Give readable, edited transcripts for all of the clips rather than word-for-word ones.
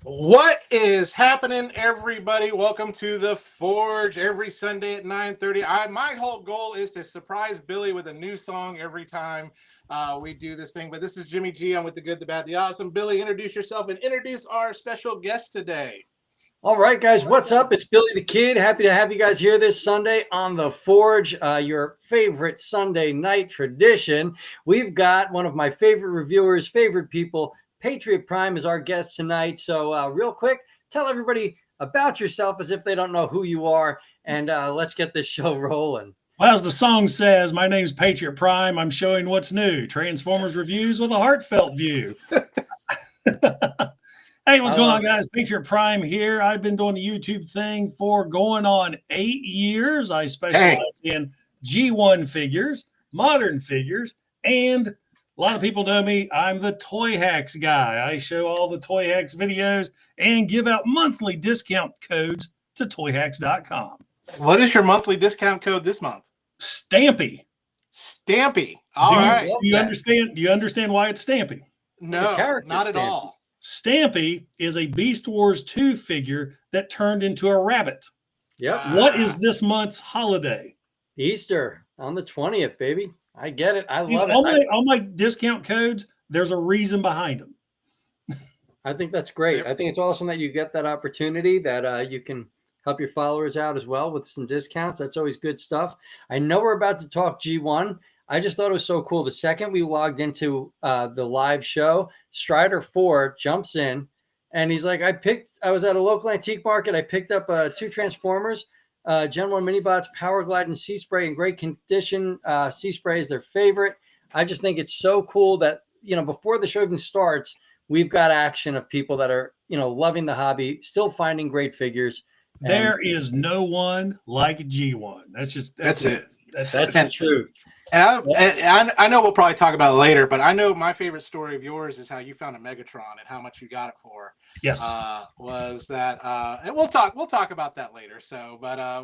What is happening, everybody? Welcome to the Forge every Sunday at 9:30. My whole goal is to surprise Billy with a new song every time we do this thing. But this is Jimmy G. I'm with the good, the bad, the awesome. Billy, introduce yourself and introduce our special guest today. All right, guys, what's up? It's Billy the Kid. Happy to have you guys here this Sunday on the Forge, your favorite Sunday night tradition. We've got one of my favorite reviewers, favorite people. Patriot Prime is our guest tonight. So real quick, tell everybody about yourself as if they don't know who you are, and let's get this show rolling. Well, as the song says, my name's Patriot Prime. I'm showing what's new. Transformers reviews with a heartfelt view. Hey, what's going on, guys? Patriot Prime here. I've been doing the YouTube thing for going on 8 years. I specialize in G1 figures, modern figures, and a lot of people know me. I'm the Toy Hacks guy. I show all the Toy Hacks videos and give out monthly discount codes to toyhacks.com. What is your monthly discount code this month? Stampy. Stampy. All right. Do you understand? Do you understand why it's Stampy? No, not at all. Stampy is a Beast Wars 2 figure that turned into a rabbit. Yep. What is this month's holiday? Easter on the 20th, baby. I get it. I love it. All my discount codes, there's a reason behind them. I think that's great. I think it's awesome that you get that opportunity, that you can help your followers out as well with some discounts. That's always good stuff. I know we're about to talk G1. I just thought it was so cool. The second we logged into the live show, Strider 4 jumps in and he's like, I was at a local antique market. I picked up 2 Transformers, Gen 1 Minibots, Power Glide, and Sea Spray in great condition. Sea Spray is their favorite. I just think it's so cool that, before the show even starts, we've got action of people that are, loving the hobby, still finding great figures. There is no one like G1. That's it. That's the truth. And I know we'll probably talk about it later, but I know my favorite story of yours is how you found a Megatron and how much you got it for. Yes. Was that and we'll talk about that later. So, but I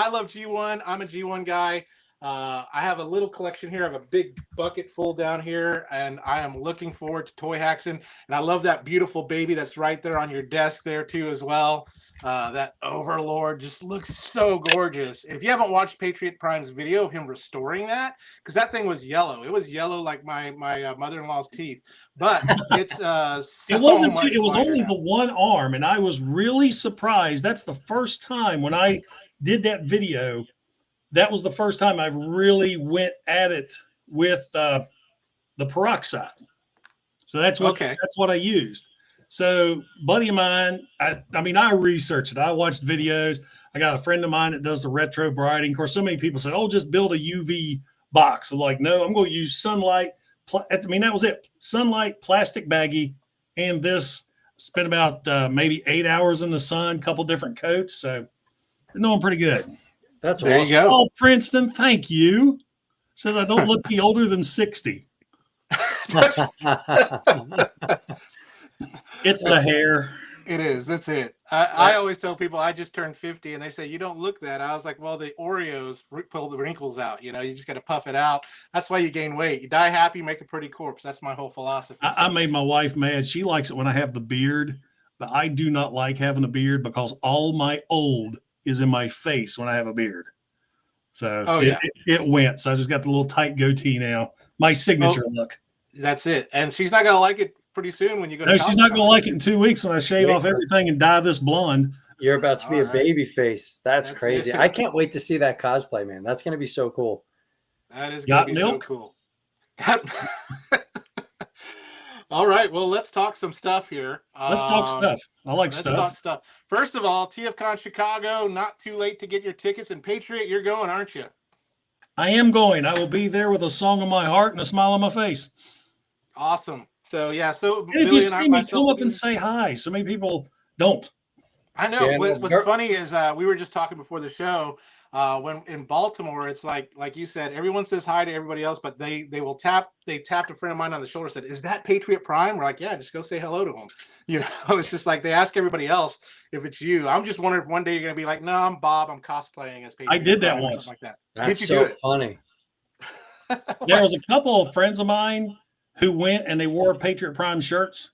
love G1. I'm a G1 guy. I have a little collection here. I have a big bucket full down here, and I am looking forward to Toy Haxing. And I love that beautiful baby that's right there on your desk there too as well. That Overlord just looks so gorgeous. If you haven't watched Patriot Prime's video of him restoring that, because that thing was yellow. It was yellow like my mother-in-law's teeth. But it's it wasn't. It was only the one arm, and I was really surprised. That's the first time when I did that video. That was the first time I've really went at it with the peroxide. So that's what I used. So, buddy of mine, I researched it. I watched videos. I got a friend of mine that does the retro brighting. Of course, so many people said, "Oh, just build a UV box." I'm like, no, I'm going to use sunlight. That was it. Sunlight, plastic baggie, and this. Spent about maybe 8 hours in the sun, couple different coats. So, they're doing pretty good. That's there awesome. You go. Oh, Princeton, thank you. Says I don't look any older than 60. It's the hair. It is. That's it. I always tell people I just turned 50 and they say, you don't look that. I was like, well, the Oreos pull the wrinkles out. You just got to puff it out. That's why you gain weight. You die happy, make a pretty corpse. That's my whole philosophy. I made my wife mad. She likes it when I have the beard, but I do not like having a beard because all my old is in my face when I have a beard. So it went. So I just got the little tight goatee now. My signature look. That's it. And she's not going to like it pretty soon when you go to she's not going to like it in 2 weeks when I shave off everything and dye this blonde. You're about to be a baby face. That's crazy. I can't wait to see that cosplay, man. That's going to be so cool. That is going to be so cool. All right. Well, let's talk some stuff here. Let's talk stuff. I like stuff. Let's talk stuff. First of all, TFCon Chicago, not too late to get your tickets. And Patriot, you're going, aren't you? I am going. I will be there with a song in my heart and a smile on my face. Awesome. So, yeah. So, if you see me, come up and say hi. So many people don't. I know. What's funny is we were just talking before the show. When in Baltimore, it's like you said, everyone says hi to everybody else, but they tapped a friend of mine on the shoulder, said, "Is that Patriot Prime?" We're like, "Yeah, just go say hello to him." It's just like they ask everybody else if it's you. I'm just wondering if one day you're gonna be like, "No, I'm Bob. I'm cosplaying as Patriot." I did that Prime," once. Like that. That's so funny. There was a couple of friends of mine who went and they wore Patriot Prime shirts.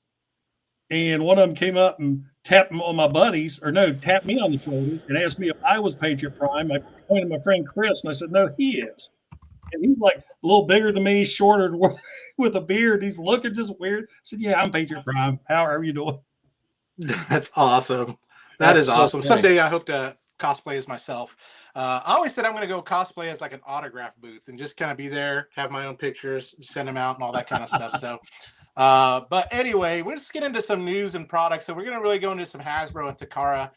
and one of them came up and tapped on my buddies, or no, tapped me on the shoulder and asked me if I was Patriot Prime. I pointed to my friend Chris, and I said, "No, he is." And he's like a little bigger than me, shorter, with a beard. He's looking just weird. I said, "Yeah, I'm Patriot Prime. How are you doing?" That's awesome. That is awesome. Someday I hope to cosplay as myself. I always said I'm going to go cosplay as like an autograph booth and just kind of be there, have my own pictures, send them out and all that kind of stuff. So, but anyway, we're just getting into some news and products. So we're going to really go into some Hasbro and Takara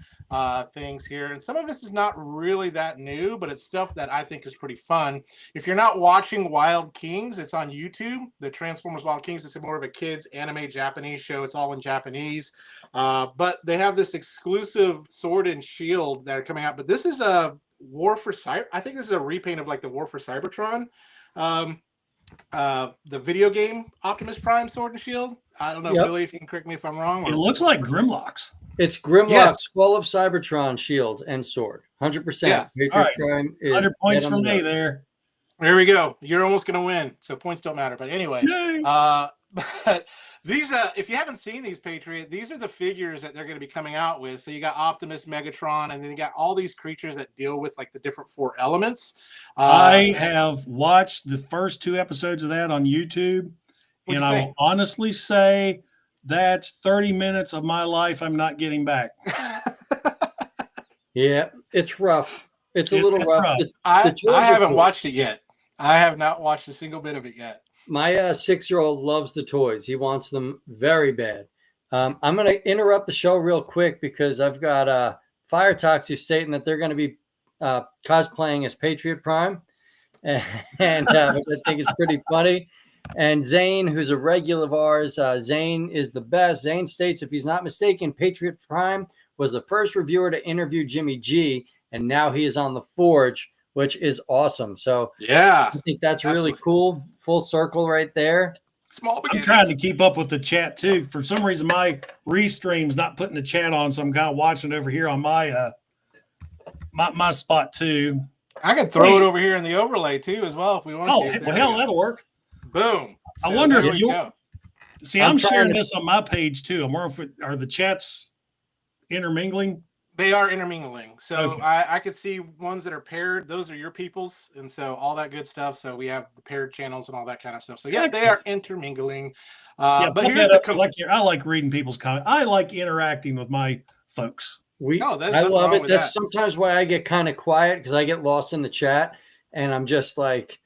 things here. And some of this is not really that new, but it's stuff that I think is pretty fun. If you're not watching Wild Kings, it's on YouTube. The Transformers Wild Kings is more of a kids anime Japanese show. It's all in Japanese. But they have this exclusive Sword and Shield that are coming out. But this is a War for Cyber. I think this is a repaint of like the War for Cybertron. The video game Optimus Prime Sword and Shield. I don't know, Billy, if you can correct me if I'm wrong. It looks like Grimlock's. It's Grimlock's Skull of Cybertron Shield and Sword. 100%. Yeah. Patriot Prime is 100 points from me there. There we go. You're almost going to win, so points don't matter. But anyway, but these, if you haven't seen these, Patriot, these are the figures that they're going to be coming out with. So you got Optimus, Megatron, and then you got all these creatures that deal with like the different 4 elements. I have watched the first 2 episodes of that on YouTube, and I will honestly say that's 30 minutes of my life I'm not getting back. Yeah, it's rough. It's a little rough. I haven't watched it yet. I have not watched a single bit of it yet. My 6-year-old loves the toys. He wants them very bad. I'm going to interrupt the show real quick because I've got Fire Tox who's stating that they're going to be cosplaying as Patriot Prime. And I think it's pretty funny. And Zane, who's a regular of ours, Zane is the best. Zane states, if he's not mistaken, Patriot Prime was the first reviewer to interview Jimmy G, and now he is on the Forge, which is awesome. So yeah, I think that's really cool. Full circle right there. Small beginnings. I'm trying to keep up with the chat too. For some reason, my restream's not putting the chat on, so I'm kind of watching over here on my my spot too. I can throw it over here in the overlay too, as well, if we want to. Oh, well, hell, that'll work. Boom. I wonder if you see. I'm sharing this on my page too. I'm wondering if are the chats intermingling. They are intermingling. So okay. I could see ones that are paired. Those are your people's. And so all that good stuff. So we have the paired channels and all that kind of stuff. So yeah, they are intermingling. But here's I like reading people's comments. I like interacting with my folks. I love it. That's sometimes why I get kind of quiet because I get lost in the chat and I'm just like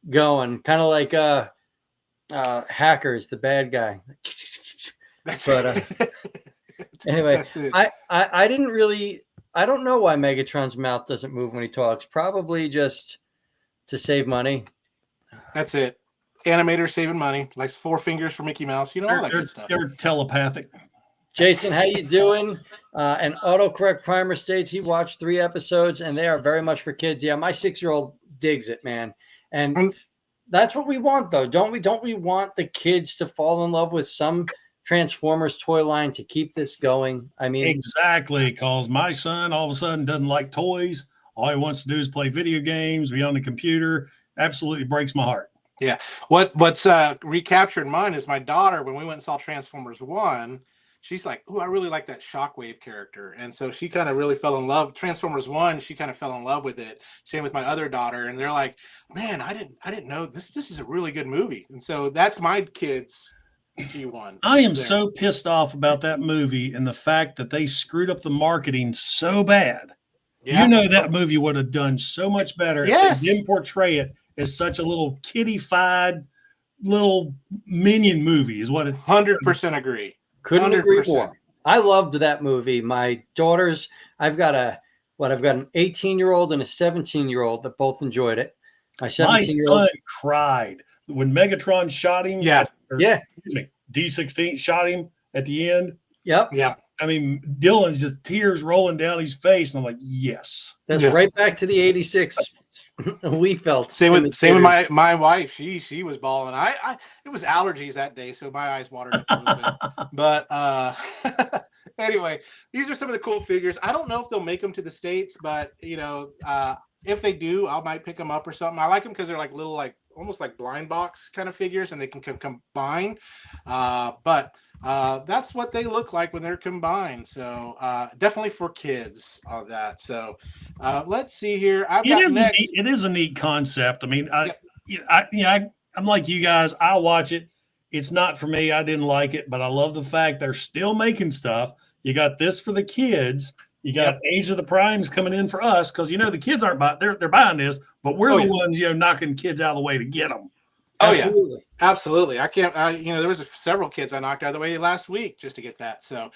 going kind of like Hackers, the bad guy. Anyway, I didn't really, I don't know why Megatron's mouth doesn't move when he talks. Probably just to save money. That's it. Animators saving money, like 4 fingers for Mickey Mouse, all that good stuff. They're telepathic. Jason, how you doing? And autocorrect primer states he watched 3 episodes and they are very much for kids. Yeah, my 6-year-old digs it, man. And that's what we want, though, don't we? Don't we want the kids to fall in love with some Transformers toy line to keep this going? I mean, exactly, because my son all of a sudden doesn't like toys. All he wants to do is play video games, be on the computer. Absolutely breaks my heart. Yeah. What's recaptured mine is my daughter, when we went and saw Transformers 1, she's like, "Ooh, I really like that Shockwave character." And so she kind of really fell in love. Transformers 1, she kind of fell in love with it. Same with my other daughter. And they're like, "Man, I didn't know this is a really good movie." And so that's my kids' G1. I am so pissed off about that movie and the fact that they screwed up the marketing so bad. Yeah. That movie would have done so much better if they didn't portray it as such a little kiddie-fied little minion movie is what it 100% agree. Couldn't 100%. Agree more. I loved that movie. My daughters, I've got an 18-year-old and a 17-year-old that both enjoyed it. My 17-year-old son cried when Megatron shot him. D16 shot him at the end. Yep. Yeah. I mean, Dylan's just tears rolling down his face, and I'm like, yes. That's right back to the '86. We felt same with my wife. She was bawling. It was allergies that day, so my eyes watered up a little bit. But anyway, these are some of the cool figures. I don't know if they'll make them to the States, but if they do, I might pick them up or something. I like them because they're like little, like almost like blind box kind of figures, and they can combine. But that's what they look like when they're combined. So definitely for kids on that. So let's see here. I've got next. It is a neat concept. I mean, Yep. I'm like you guys. I watch it. It's not for me. I didn't like it, but I love the fact they're still making stuff. You got this for the kids. You got Age of the Primes coming in for us because the kids aren't buying. They're buying this, but we're the ones knocking kids out of the way to get them. Oh Absolutely. Yeah, absolutely. I can't. There was several kids I knocked out of the way last week just to get that. So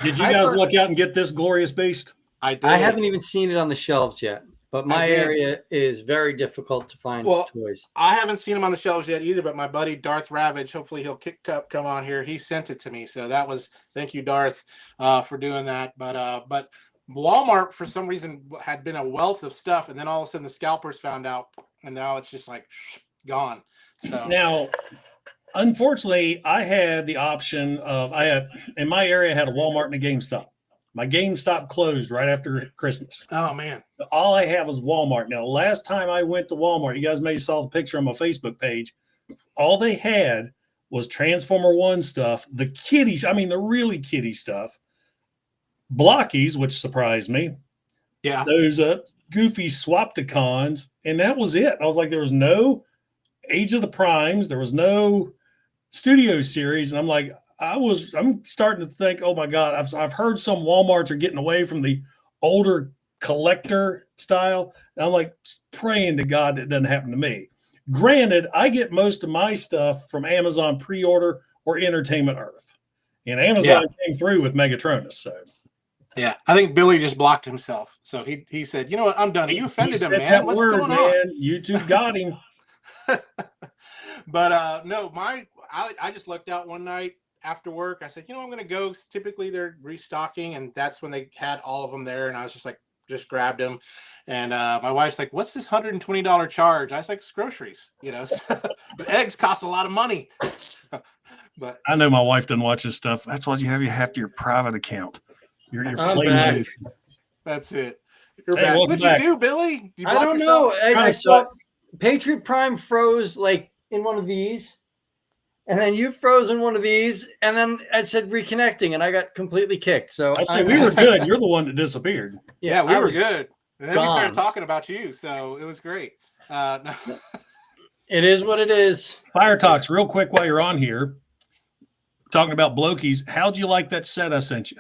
did you guys look out and get this glorious beast? I did. I haven't even seen it on the shelves yet, but my area is very difficult to find toys. I haven't seen them on the shelves yet either. But my buddy Darth Ravage, hopefully he'll come on here. He sent it to me, so that was thank you, Darth, for doing that. But Walmart for some reason had been a wealth of stuff, and then all of a sudden the scalpers found out, and now it's just like gone. So now, unfortunately, I had the option of in my area I had a Walmart and a GameStop. My GameStop closed right after Christmas. Oh man! So all I have was Walmart. Now, last time I went to Walmart, you guys may have saw the picture on my Facebook page. All they had was Transformer One stuff, the kiddies. I mean, the really kiddie stuff. Blockies, which surprised me. Yeah. Those goofy Swapticons, and that was it. I was like, there was no Age of the Primes. There was no Studio Series. And I'm like, I'm starting to think, oh my God, I've heard some Walmarts are getting away from the older collector style. And I'm like praying to God that doesn't happen to me. Granted, I get most of my stuff from Amazon pre-order or Entertainment Earth. And Amazon came through with Megatronus. So yeah, I think Billy just blocked himself. So he said, you know what, I'm done. You offended him, man. What's going on? YouTube got him. But no, I just looked out one night after work. I said, I'm going to go. Typically they're restocking, and that's when they had all of them there. And I was just grabbed them. And my wife's like, what's this $120 charge? I was like, it's groceries, but eggs cost a lot of money. But I know my wife doesn't watch this stuff. That's why you have your private account. You're back. That's it. You're back. What'd you do, Billy? I don't know. I saw Patriot Prime froze like in one of these, and then you froze in one of these, and then it said reconnecting, and I got completely kicked. So I said we were good. You're the one that disappeared. Yeah, we were good. And then we started talking about you, so it was great. No. It is what it is. Fire Talks, real quick while you're on here, talking about Blokies. How'd you like that set I sent you?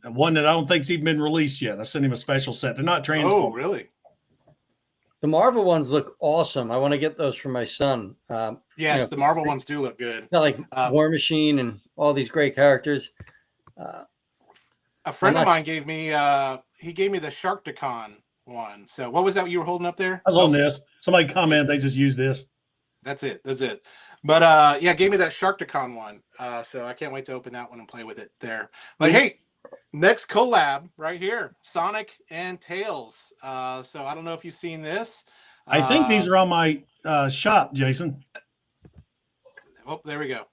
One that I don't think's even been released yet. I sent him a special set. They're not Transformers. Oh, really? The Marvel ones look awesome. I want to get those for my son. Yes, the Marvel ones do look good. Like War Machine and all these great characters. A friend of mine gave me the Sharkticon one. So what was that you were holding up there? I was on this. Somebody comment they just use this. That's it. But gave me that Sharkticon one. So I can't wait to open that one and play with it there. But hey, next collab right here, Sonic and Tails. So I don't know if you've seen this. I think these are on my shop, Jason. Oh, there we go.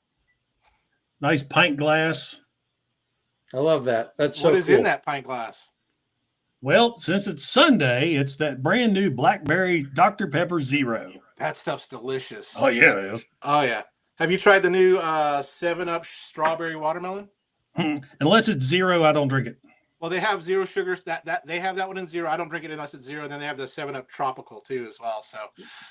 Nice pint glass. I love that. That's so What is cool. in that pint glass? Well, since it's Sunday, it's that brand new Blackberry Dr. Pepper Zero. That stuff's delicious. Oh, yeah, it is. Oh, yeah. Have you tried the new 7-Up strawberry watermelon? Unless it's zero, I don't drink it. Well, they have zero sugars. That they have that one in zero. I don't drink it unless it's zero. And then they have the 7-Up tropical too as well. So,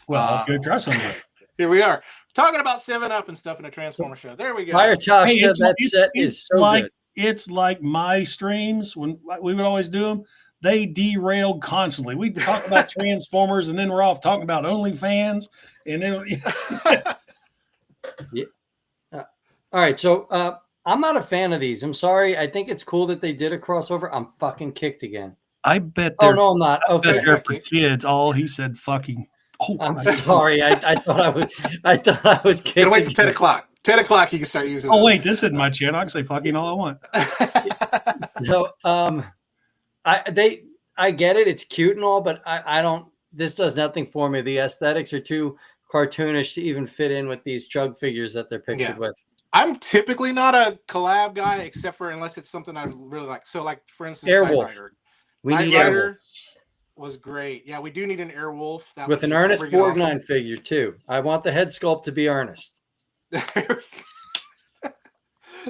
I'll go try some of it. Here we are talking about 7-Up and stuff in a Transformer show. There we go. Fire Talk said that set is so good. It's like my streams when we would always do them. They derailed constantly. We talk about Transformers, and then we're off talking about OnlyFans, and then. Yeah. All right, so I'm not a fan of these. I'm sorry. I think it's cool that they did a crossover. I'm fucking kicked again. I bet. Oh no, I'm not. Okay, they're for kids. All he said, fucking. Oh, I'm sorry. I thought I was kidding. Gotta wait till 10 o'clock. 10 o'clock, you can start using. Oh wait, this isn't my channel. I can say fucking all I want. So, I get it. It's cute and all, but I don't. This does nothing for me. The aesthetics are too cartoonish to even fit in with these chug figures that they're pictured with. I'm typically not a collab guy, except for unless it's something I really like. So, like for instance, Airwolf. Knight Rider was great. Yeah, we do need an Airwolf. With an Ernest Borgnine figure too. I want the head sculpt to be Ernest.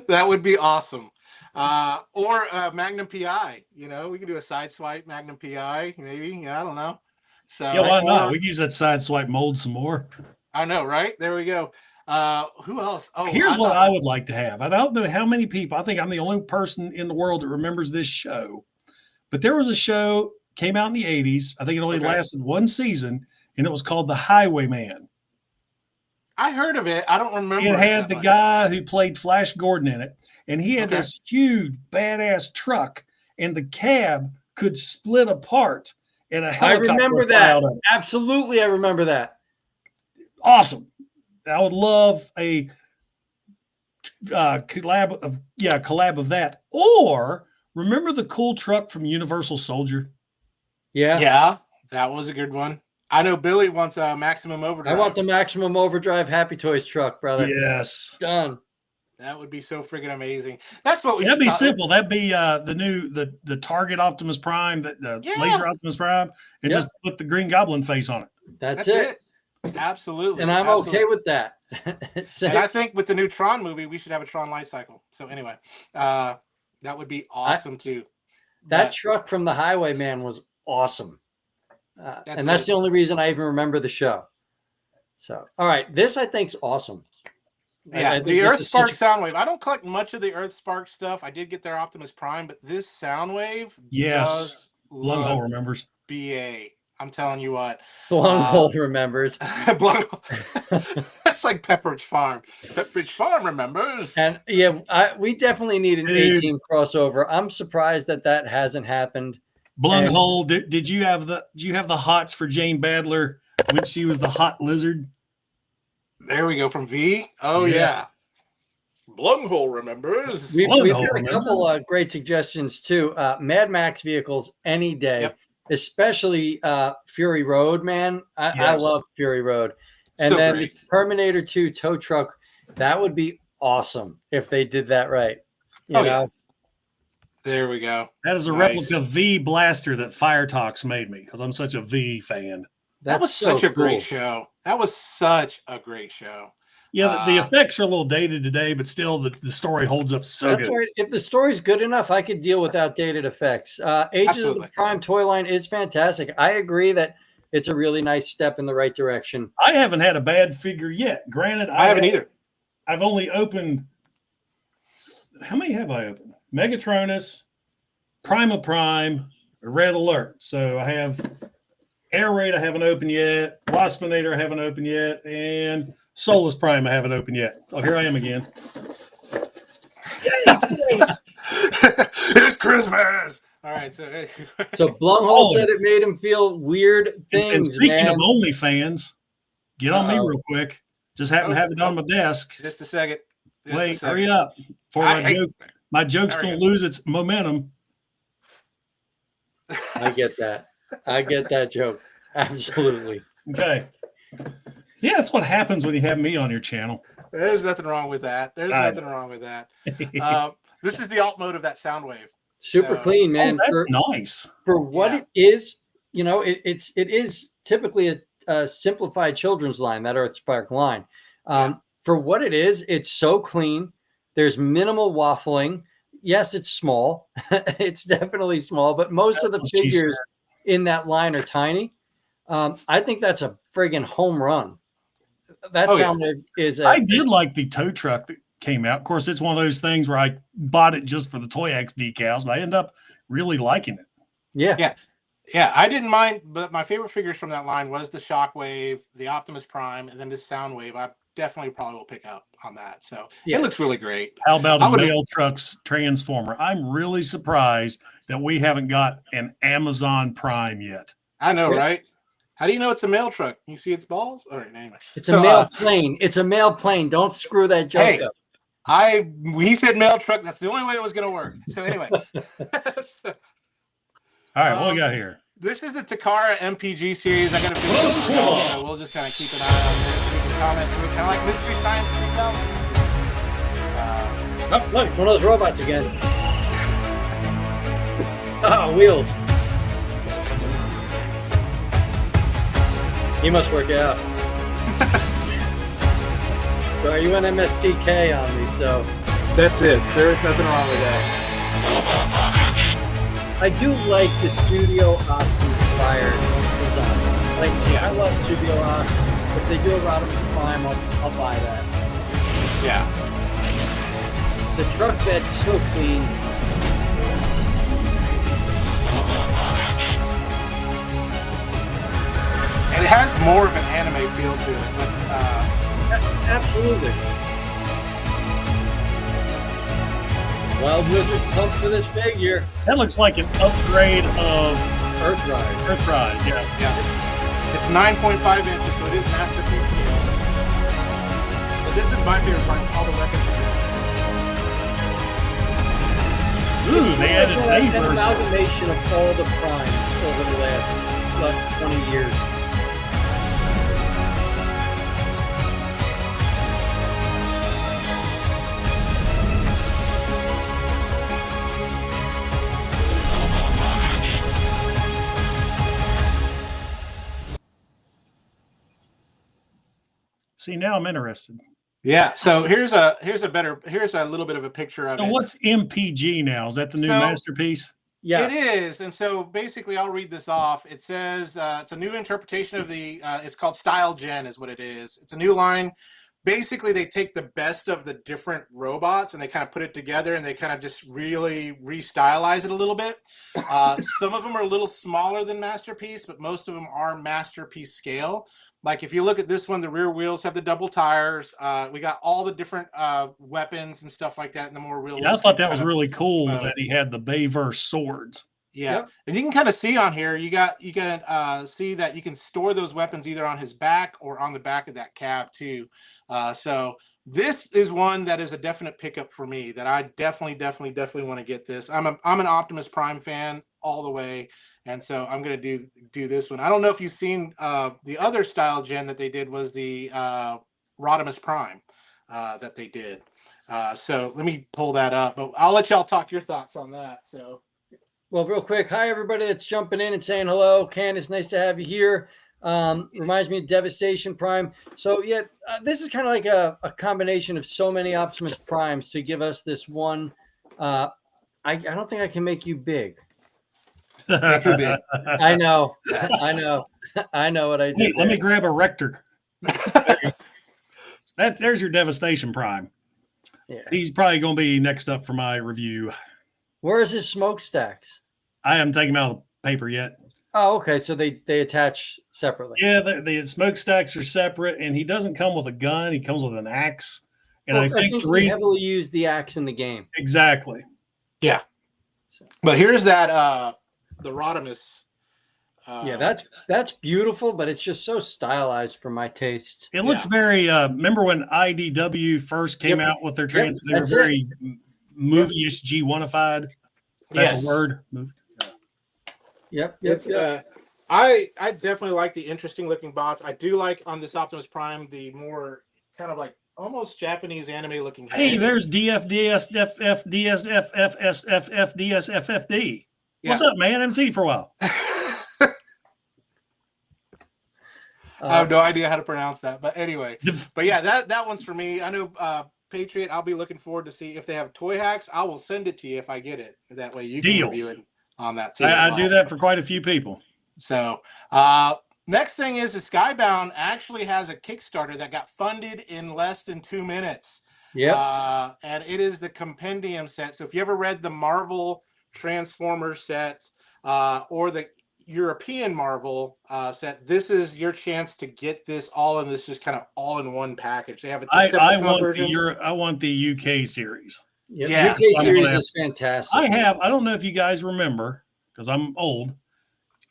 That would be awesome. Or Magnum PI. You know, we could do a side swipe Magnum PI, maybe. Yeah, I don't know. So Yeah, why not? We can use that side swipe mold some more. I know, right? There we go. Who else? Oh, here's what I would like to have. I don't know how many people. I think I'm the only person in the world that remembers this show. But there was a show came out in the 80s. I think it only lasted one season, and it was called The Highwayman. I heard of it. I don't remember. It had the guy who played Flash Gordon in it, and he had this huge badass truck, and the cab could split apart, and a helicopter. I remember that. Absolutely, I remember that. Awesome. I would love a collab of that. Or remember the cool truck from Universal Soldier? Yeah, that was a good one. I know Billy wants a Maximum Overdrive. I want the Maximum Overdrive Happy Toys truck, brother. Yes. Done. That would be so freaking amazing. That's what we. That'd be simple. That'd be the Target Optimus Prime, the Laser Optimus Prime, and just put the Green Goblin face on it. That's it. Absolutely. And I'm okay with that. And I think with the new Tron movie, we should have a Tron light cycle. So anyway, that would be awesome too. That truck from the Highwayman was awesome. And that's the only reason I even remember the show. So, all right. This I think's awesome. Yeah, the Earth Spark Soundwave. I don't collect much of the Earth Spark stuff. I did get their Optimus Prime, but this Soundwave, yes, Lunghole remembers. BA. I'm telling you what. Lunghole remembers. That's like Pepperidge Farm. Pepperidge Farm remembers. And we definitely need an 18 crossover. I'm surprised that hasn't happened. Blunghole, did you have the hots for Jane Badler when she was the hot lizard? There we go from V. Oh yeah. Blunghole remembers. We've got a couple of great suggestions too. Mad Max vehicles any day, especially Fury Road, man. I love Fury Road. And so then the Terminator 2 tow truck, that would be awesome if they did that right. You know? Yeah. There we go. That is a replica V Blaster that Fire Talks made me because I'm such a V fan. That was such a great show. That was such a great show. Yeah, the effects are a little dated today, but still the story holds up so good. Right. If the story's good enough, I could deal with outdated effects. Ages of the Prime toy line is fantastic. I agree that it's a really nice step in the right direction. I haven't had a bad figure yet. Granted, I haven't either. I've only opened. How many have I opened? Megatronus, Prima Prime, Red Alert. So I have Air Raid I haven't opened yet, Waspinator I haven't opened yet, and Solus Prime I haven't opened yet. Oh, here I am again. It's Christmas. All right. So Blumhole said it made him feel weird things. And speaking of OnlyFans, get on me real quick. Just happen to have it on my desk. Just a second. Wait, hurry up. Before my joke's going to lose its momentum. I get that. I get that joke. Absolutely. Okay. Yeah, that's what happens when you have me on your channel. There's nothing wrong with that. Nothing wrong with that. This is the alt mode of that Soundwave. Super clean, man. That's nice. For what it is, it is typically a simplified children's line, that Earth Spark line. For what it is, it's so clean. There's minimal waffling. Yes, it's small. It's definitely small, but most of the figures in that line are tiny. I think that's a friggin' home run. That Soundwave is. I did like the tow truck that came out. Of course, it's one of those things where I bought it just for the Toy X decals, but I ended up really liking it. Yeah. I didn't mind, but my favorite figures from that line was the Shockwave, the Optimus Prime, and then this Soundwave. I definitely probably will pick up on that. So it looks really great. How about a Mail Trucks Transformer? I'm really surprised that we haven't got an Amazon Prime yet. I know, right? How do you know it's a mail truck? You see its balls? All right, anyway. It's a mail plane. It's a mail plane. Don't screw that joke up. He said mail truck. That's the only way it was going to work. So anyway. All right, what we got here? This is the Takara MPG series. I got a video. So we'll just kind of keep an eye on this. We can comment through, kind of like Mystery Science 3000. Look, it's one of those robots again. Wheels. He must work out. Sorry, you went MSTK on me, so. That's it. There is nothing wrong with that. I do like the Studio Ops inspired design. Like, I love Studio Ops. If they do a Rodimus Prime, I'll buy that. Yeah. The truck bed's so clean. And it has more of an anime feel to it. But, Absolutely. Wild Wizard pumped for this figure. That looks like an upgrade of Earthrise. Earthrise, yeah. It's 9.5 inches, so it is masterpiece scale. But this is my favorite part. All the weapons. Ooh, they added an neighbors. amalgamation of all the primes over the last 20 years. See, now I'm interested. Yeah. So here's a little bit of a picture of it. So what's MPG now? Is that the new masterpiece? Yes. It is. And so basically I'll read this off. It says it's a new interpretation of the it's called Style Gen is what it is. It's a new line. Basically they take the best of the different robots and they kind of put it together and they kind of just really restylize it a little bit. Some of them are a little smaller than Masterpiece, but most of them are Masterpiece scale. Like if you look at this one, the rear wheels have the double tires. We got all the different weapons and stuff like that in the more realistic. Yeah, I thought that was really cool that he had the Bayverse swords. Yeah, Yep. And you can kind of see on here, you can see that you can store those weapons either on his back or on the back of that cab too. So this is one that is a definite pickup for me that I definitely want to get this. I'm an Optimus Prime fan all the way. And so I'm going to do this one. I don't know if you've seen the other Style Gen that they did was the Rodimus Prime that they did. So let me pull that up. But I'll let y'all talk your thoughts on that. So, well, real quick. Hi, everybody that's jumping in and saying hello. Candace, nice to have you here. Reminds me of Devastation Prime. So, yeah, this is kind of like a combination of so many Optimus Primes to give us this one. I don't think I can make you big. I know what I did. Hey, let me grab a Rector. There's your Devastation Prime. Yeah. He's probably going to be next up for my review. Where's his smokestacks? I haven't taken him out of the paper yet. Oh, okay. So they attach separately. Yeah, the smokestacks are separate, and he doesn't come with a gun. He comes with an axe. And well, I think the reason heavily use the axe in the game. Exactly. Yeah. But here's that the Rodimus. Yeah, that's beautiful, but it's just so stylized for my taste. It looks very. Remember when IDW first came out with their trans? They were very movie-ish G1ified. That's a word. Yep. I definitely like the interesting looking bots. I do like on this Optimus Prime the more kind of like almost Japanese anime looking. Hey, there's DFDS, DSFFDSFFDSFFD. What's up, man? I haven't seen you for a while. I have no idea how to pronounce that, but anyway. But yeah, that one's for me. I know Patriot. I'll be looking forward to see if they have toy hacks. I will send it to you if I get it. That way you can review it on that too. I do that for quite a few people. So next thing is the Skybound actually has a Kickstarter that got funded in less than 2 minutes. Yeah. And it is the compendium set. So if you ever read the Marvel Transformers sets or the European Marvel set, this is your chance to get this all in this just kind of all in one package. They have a Decepticon version. I want the UK series. Yeah, UK series is fantastic. I don't know if you guys remember, because I'm old.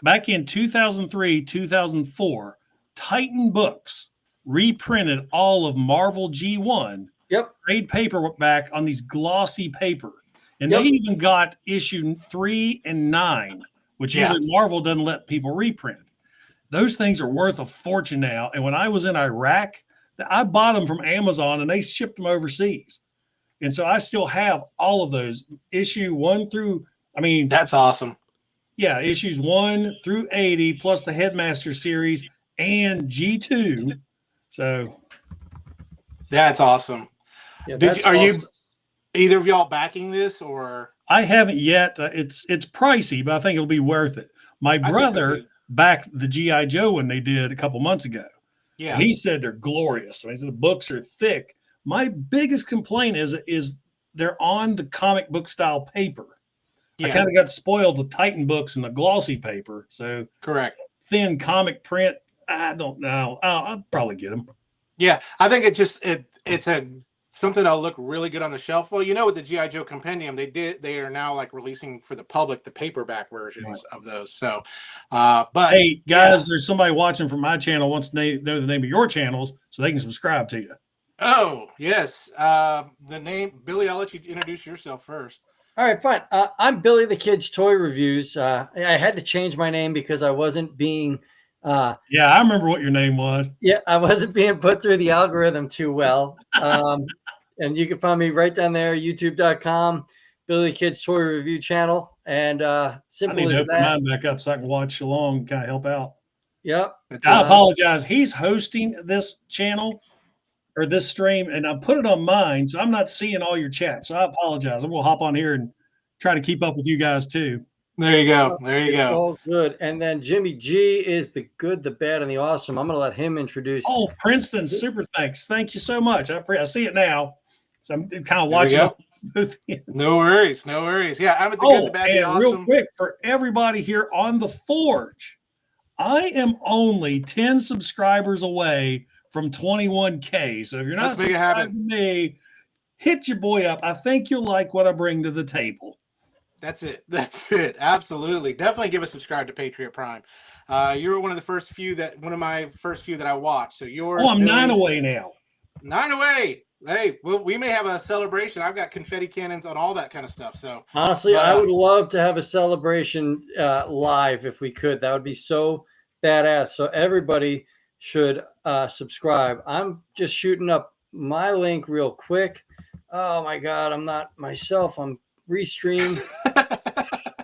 Back in 2003, 2004, Titan Books reprinted all of Marvel G1. Yep. Trade paperback on these glossy paper. And they even got issue 3 and 9, which usually Marvel doesn't let people reprint. Those things are worth a fortune now. And when I was in Iraq, I bought them from Amazon and they shipped them overseas. And so I still have all of those issue 1 through, that's awesome. Yeah, issues 1 through 80, plus the Headmaster series and G2. So That's awesome. Yeah, Are you either of y'all backing this or? I haven't yet. It's pricey, but I think it'll be worth it. My brother backed the GI Joe when they did a couple months ago. Yeah, and he said they're glorious. I mean, he said the books are thick. My biggest complaint is they're on the comic book style paper. I kind of got spoiled with Titan books and the glossy paper. So correct. Thin comic print. I don't know. I'll probably get them. Yeah, I think it's something that'll look really good on the shelf. Well, with the GI Joe compendium, they are now like releasing for the public the paperback versions of those. So, but hey guys, there's somebody watching from my channel wants to know the name of your channels so they can subscribe to you. Oh yes, the name Billy. I'll let you introduce yourself first. All right, fine. I'm Billy the Kid's Toy Reviews. I had to change my name because I wasn't being. Yeah, I remember what your name was. Yeah, I wasn't being put through the algorithm too well. And you can find me right down there, youtube.com, Billy the Kid's Toy Review channel. And simple I need as to open that. mine back up so I can watch along and kind of help out. Yep. I apologize. He's hosting this channel or this stream, and I put it on mine, so I'm not seeing all your chat. So I apologize. I'm going to hop on here and try to keep up with you guys too. There you go. There you go. All good. And then Jimmy G is the good, the bad, and the awesome. I'm going to let him introduce. Oh, Princeton, super thanks. Thank you so much. I see it now. So I'm kind of watching. No worries. No worries. Yeah, I'm at the good, the bad, the awesome. Real quick, for everybody here on the Forge, I am only 10 subscribers away from 21K. So if you're not subscribed to me, hit your boy up. I think you'll like what I bring to the table. That's it. That's it. Absolutely. Definitely give a subscribe to Patriot Prime. You were one of my first few that I watched. So you're. Oh, I'm 9 away now. 9 away. Hey, we may have a celebration. I've got confetti cannons on all that kind of stuff. So honestly, I would love to have a celebration live if we could. That would be so badass. So everybody should subscribe. I'm just shooting up my link real quick. Oh my God, I'm not myself. I'm restream.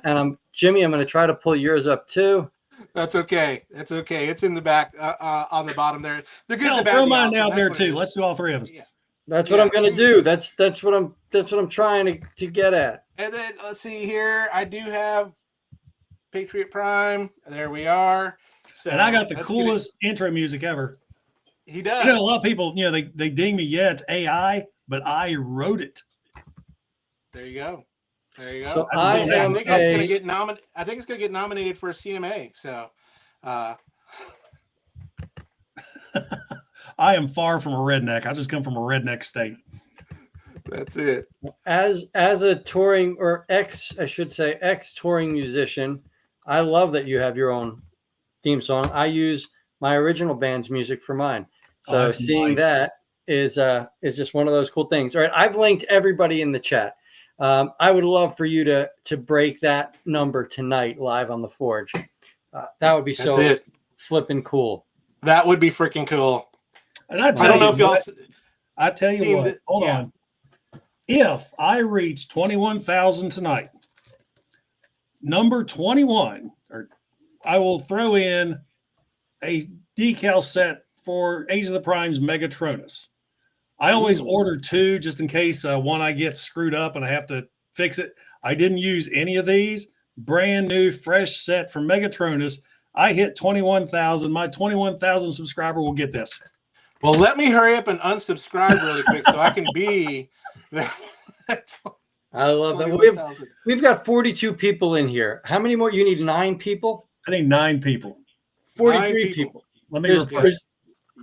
And I'm Jimmy. I'm going to try to pull yours up too. That's okay. That's okay. It's in the back on the bottom there. They're good. Hell, throw mine down there too. Let's do all three of us. Yeah. That's what I'm going to do. That's what I'm trying to get at. And then let's see here. I do have Patriot Prime. There we are. So and I got the coolest intro music ever. He does. A lot of people, they ding me. Yeah, it's AI, but I wrote it. There you go. There you go. So I think it's going to get nominated for a CMA. So, I am far from a redneck. I just come from a redneck state. That's it. As a touring or ex touring musician, I love that you have your own theme song. I use my original band's music for mine. So seeing that is just one of those cool things. All right, I've linked everybody in the chat. I would love for you to break that number tonight live on the Forge. That would be so flipping cool. That would be freaking cool. And I don't know if y'all. I tell you what. Hold on. If I reach 21,000 tonight, number 21, or I will throw in a decal set for Age of the Prime's Megatronus. I always order 2 just in case one I get screwed up and I have to fix it. I didn't use any of these. Brand new, fresh set from Megatronus. I hit 21,000. My 21,000 subscriber will get this. Well, let me hurry up and unsubscribe really quick so I can be. I love that. We've got 42 people in here. How many more? You need 9 people? I need 9 people. 43 people. Let me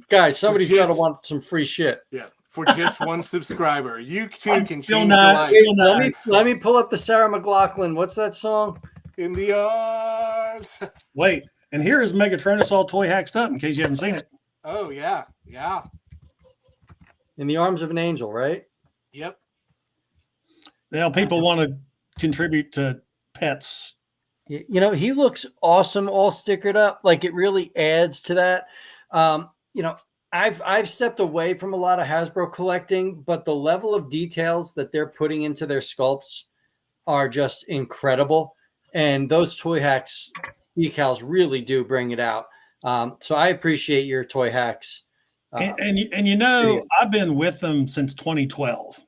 guys, somebody's got to want some free shit. Yeah. For just 1 subscriber. You too can change the life. Let me pull up the Sarah McLachlan. What's that song? In the arms. Wait, and here is Megatronus all toy hacked up in case you haven't seen it. Oh, yeah. Yeah. In the arms of an angel, right? Yep. Now people want to contribute to pets. He looks awesome all stickered up. Like it really adds to that. I've stepped away from a lot of Hasbro collecting, but the level of details that they're putting into their sculpts are just incredible. And those Toy Hacks decals really do bring it out. So I appreciate your Toy Hacks And you know, I've been with them since 2012,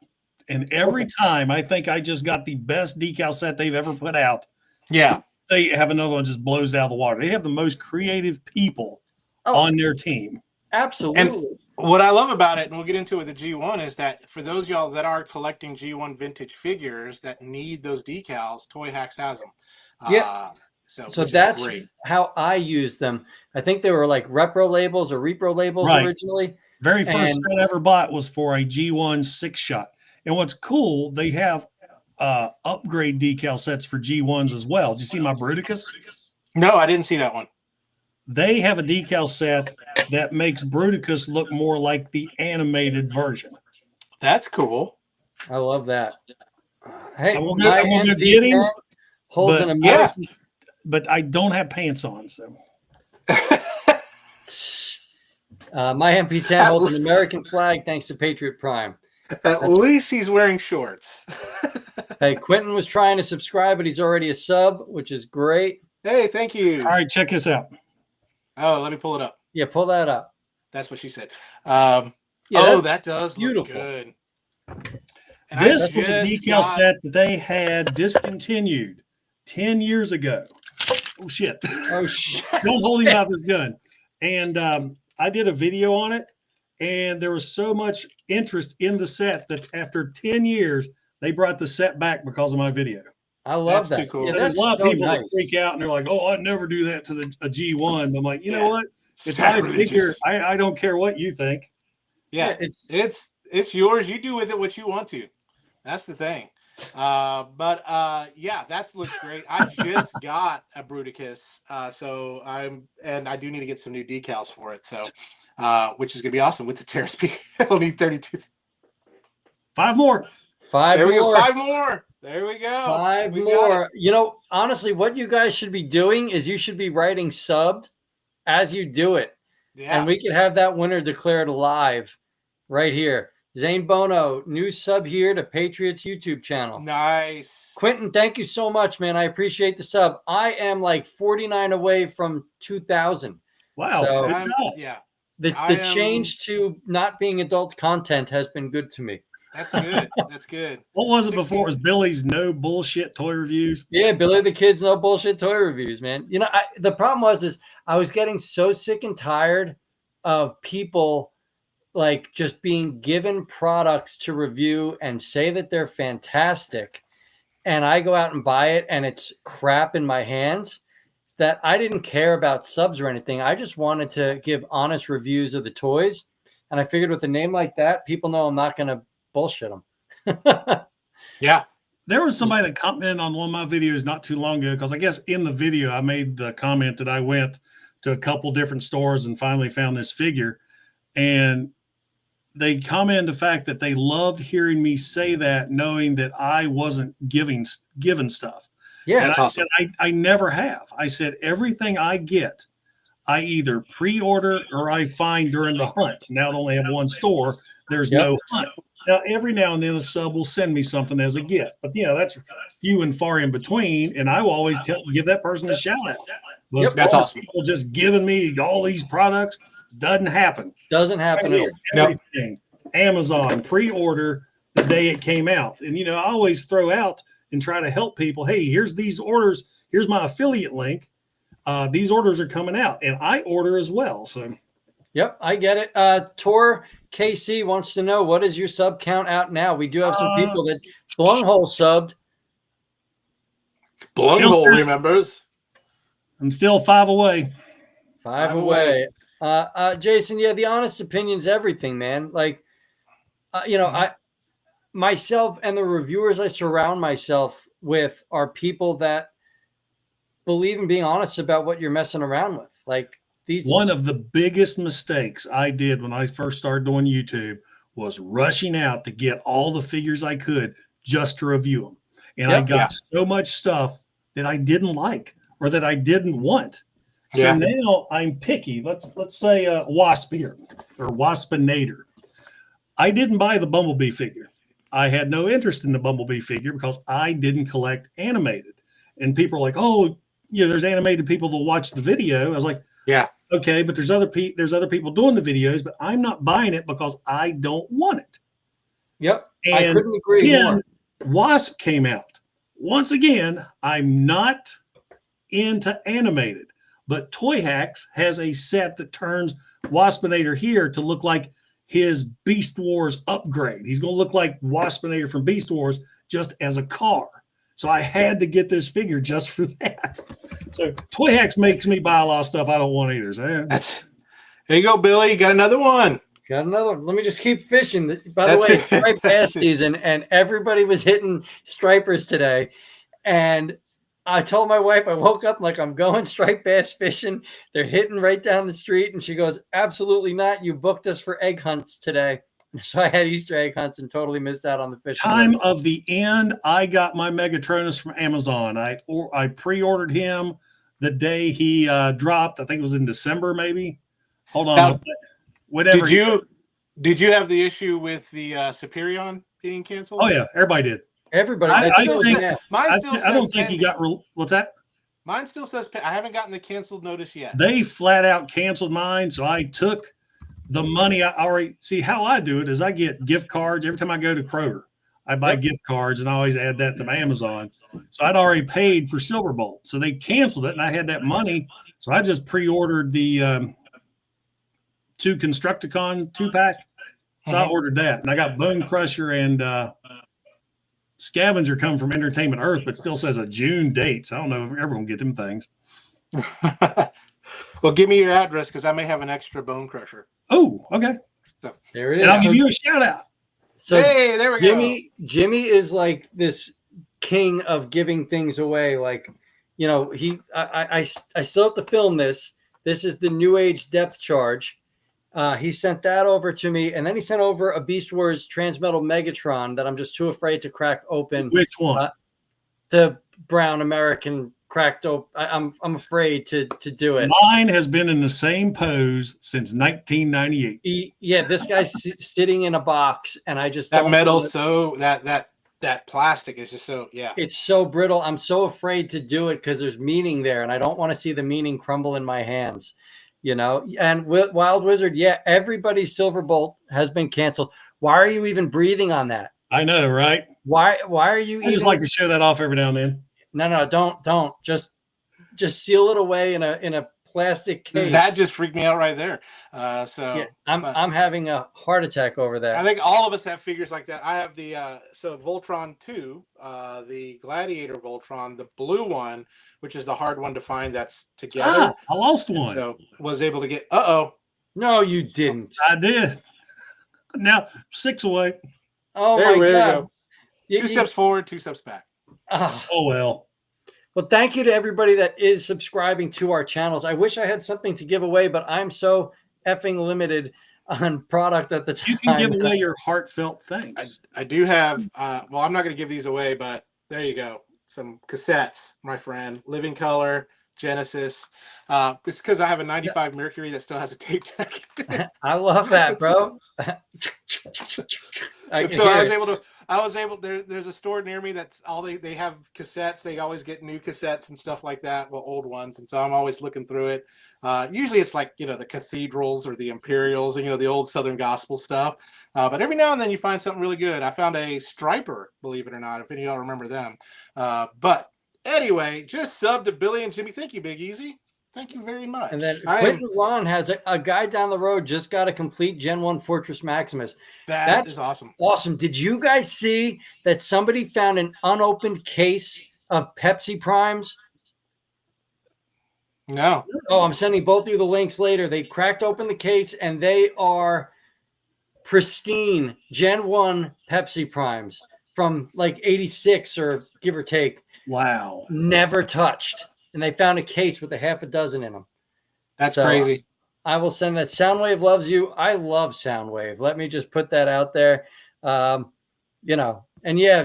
and every time I think I just got the best decal set they've ever put out. Yeah, they have another one just blows out of the water. They have the most creative people on their team. Absolutely. And what I love about it, and we'll get into it with the G1, is that for those of y'all that are collecting G1 vintage figures that need those decals, Toy Hacks has them. Yeah. So that's how I use them. I think they were like repro labels or repro labels originally. Very first set I ever bought was for a G1 6-shot. And what's cool, they have upgrade decal sets for G1s as well. Did you see my Bruticus? No, I didn't see that one. They have a decal set that makes Bruticus look more like the animated version. That's cool. I love that. Hey, I'm gonna get him, holds an American. But I don't have pants on, so. My MP10 holds an American flag thanks to Patriot Prime. At least he's wearing shorts. Hey, Quentin was trying to subscribe, but he's already a sub, which is great. Hey, thank you. All right, check this out. Oh, let me pull it up. Yeah, pull that up. That's what she said. That does beautiful. Look good. And this was a decal set that they had discontinued 10 years ago. Oh, shit. Oh, shit. Don't hold him out this gun. And I did a video on it, and there was so much interest in the set that after 10 years, they brought the set back because of my video. I love that's that. Too cool. Yeah, there's a lot of people that freak out, and they're like, oh, I'd never do that to a G1. I'm like, you know what? It's my figure. I don't care what you think. Yeah, it's yours. You do with it what you want to. That's the thing. Yeah, that looks great. I just got a Bruticus, so I do need to get some new decals for it. So, which is gonna be awesome with the Terrace Peak. I'll need 32. 5 more. Five more. 5 more. There we go. 5 more. You know, honestly, what you guys should be doing is you should be writing subbed as you do it. Yeah. And we can have that winner declared live right here. Zane Bono, new sub here to Patriot's YouTube channel. Nice. Quentin, thank you so much, man. I appreciate the sub. I am like 49 away from 2,000. Wow. So yeah. The change to not being adult content has been good to me. That's good. That's good. What was it before? It was Billy's no bullshit toy reviews? Yeah, Billy the Kid's no bullshit toy reviews, man. You know, the problem is I was getting so sick and tired of people like just being given products to review and say that they're fantastic, and I go out and buy it and it's crap in my hands, that I didn't care about subs or anything. I just wanted to give honest reviews of the toys. And I figured with a name like that, people know I'm not going to bullshit them. Yeah. There was somebody that commented on one of my videos not too long ago, because I guess in the video I made the comment that I went to a couple different stores and finally found this figure. And they commented the fact that they loved hearing me say that, knowing that I wasn't given stuff. Yeah, and I said, I never have. I said, everything I get, I either pre-order or I find during the hunt. Now I only have one store. There's no hunt. Now, every now and then a sub will send me something as a gift, but that's few and far in between. And I will always give that person a shout out. Yep, that's awesome. People just giving me all these products doesn't happen. Doesn't happen at all. Everything. Amazon pre-order the day it came out. And, I always throw out and try to help people. Hey, here's these orders. Here's my affiliate link. These orders are coming out, and I order as well. So, yep, I get it. Tor KC wants to know, what is your sub count out now? We do have some people that Blunghole subbed. Blunghole remembers. I'm still 5 away. 5 away. Jason, the honest opinion's everything, man. Like, I myself and the reviewers I surround myself with are people that believe in being honest about what you're messing around with. Like one of the biggest mistakes I did when I first started doing YouTube was rushing out to get all the figures I could just to review them. And I got so much stuff that I didn't like or that I didn't want. So now I'm picky. Let's say Waspier or Waspinator. I didn't buy the Bumblebee figure. I had no interest in the Bumblebee figure because I didn't collect animated. And people are like, oh, there's animated people that watch the video. I was like, Okay, but there's other people doing the videos, but I'm not buying it because I don't want it. Yep. And I couldn't agree more. Wasp came out. Once again, I'm not into animated, but Toy Hacks has a set that turns Waspinator here to look like his Beast Wars upgrade. He's going to look like Waspinator from Beast Wars just as a car. So I had to get this figure just for that. So Toy Hacks makes me buy a lot of stuff I don't want either. So there you go, Billy. You got another one. Got another one. Let me just keep fishing. By the way, it's stripe bass season, and everybody was hitting stripers today. And I told my wife, I woke up like, I'm going striped bass fishing. They're hitting right down the street. And she goes, absolutely not. You booked us for egg hunts today. So I had Easter egg hunts and totally missed out on the fishing. Time of the end, I got my Megatronus from Amazon. I pre-ordered him the day he dropped. I think it was in December, maybe. Hold on. Now, whatever. Did you have the issue with the Superion being canceled? Oh, yeah. Everybody did. Everybody. I don't think he got. What's that? Mine still says I haven't gotten the canceled notice yet. They flat out canceled mine, so I took the money. I already see how I do it is I get gift cards every time I go to Kroger. I buy gift cards and I always add that to my Amazon. So I'd already paid for Silverbolt, so they canceled it, and I had that money, so I just pre-ordered the 2 Constructicon 2-pack. So I ordered that, and I got Bone Crusher and Scavenger coming from Entertainment Earth, but still says a June date. So I don't know if we're ever gonna get them things. Well, give me your address because I may have an extra Bone Crusher. Oh, okay. So there it is. And I'll give you a shout out. So hey, there we go. Jimmy is like this king of giving things away. Like, you know, I still have to film this. This is the New Age depth charge. He sent that over to me, and then he sent over a Beast Wars Transmetal Megatron that I'm just too afraid to crack open. Which one? The brown American cracked open. I'm afraid to do it. Mine has been in the same pose since 1998. Yeah, this guy's sitting in a box, and I just that metal. So that plastic is just so It's so brittle. I'm so afraid to do it because there's meaning there, and I don't want to see the meaning crumble in my hands. You know, and Wild Wizard, everybody's Silverbolt has been canceled. Why are you even breathing on that? I know, right? Why are you? I just like to show that off every now and then. No, don't. Just seal it away in a plastic case. That just freaked me out right there. I'm having a heart attack over that. I think all of us have figures like that. I have the Voltron 2, the Gladiator Voltron, the blue one, which is the hard one to find that's together. I lost one. So was able to get No, you didn't. I did. Now 6 away. Oh my God. Go. 2 steps forward, 2 steps back. Oh well. Well, thank you to everybody that is subscribing to our channels. I wish I had something to give away, but I'm so effing limited on product at the time. You can give away your heartfelt thanks. I do have, well, I'm not going to give these away, but there you go. Some cassettes, my friend. Living Color, Genesis. It's because I have a 95 Mercury that still has a tape deck. I love that, bro. I was able there's a store near me that's all they have cassettes. They always get new cassettes and stuff like that, well, old ones, and so I'm always looking through it. Usually it's like, the cathedrals or the Imperials, and the old Southern Gospel stuff, but every now and then you find something really good. I found a Striper, believe it or not, if any of y'all remember them. But anyway, just subbed to Billy and Jimmy. Thank you, Big Easy. Thank you very much. And then Quentin Ron has a guy down the road just got a complete Gen 1 Fortress Maximus. That's awesome. Awesome. Did you guys see that somebody found an unopened case of Pepsi Primes? No. Oh, I'm sending both of you the links later. They cracked open the case, and they are pristine Gen 1 Pepsi Primes from like 86 or give or take. Wow. Never touched. And they found a case with a half a dozen in them. That's crazy. I will send that. Soundwave loves you. I love Soundwave. Let me just put that out there. And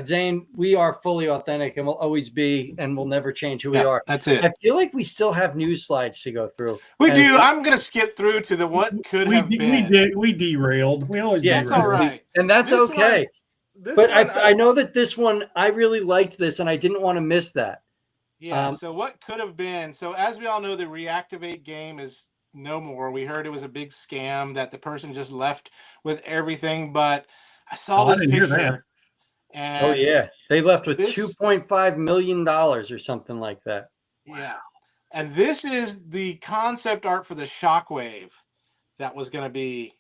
Zane, we are fully authentic and will always be, and we'll never change who we are. That's it. I feel like we still have news slides to go through. We do. I'm going to skip through to the what could have been. We derailed. We always derailed. That's all right. And that's okay. But I know that this one, I really liked this, and I didn't want to miss that. Yeah, so what could have been? So as we all know, the Reactivate game is no more. We heard it was a big scam, that the person just left with everything. But I saw Oh, I this didn't hear that. picture, Oh and yeah, they left with this, $2.5 million or something like that. yeah, and this is the concept art for the Shockwave that was going to be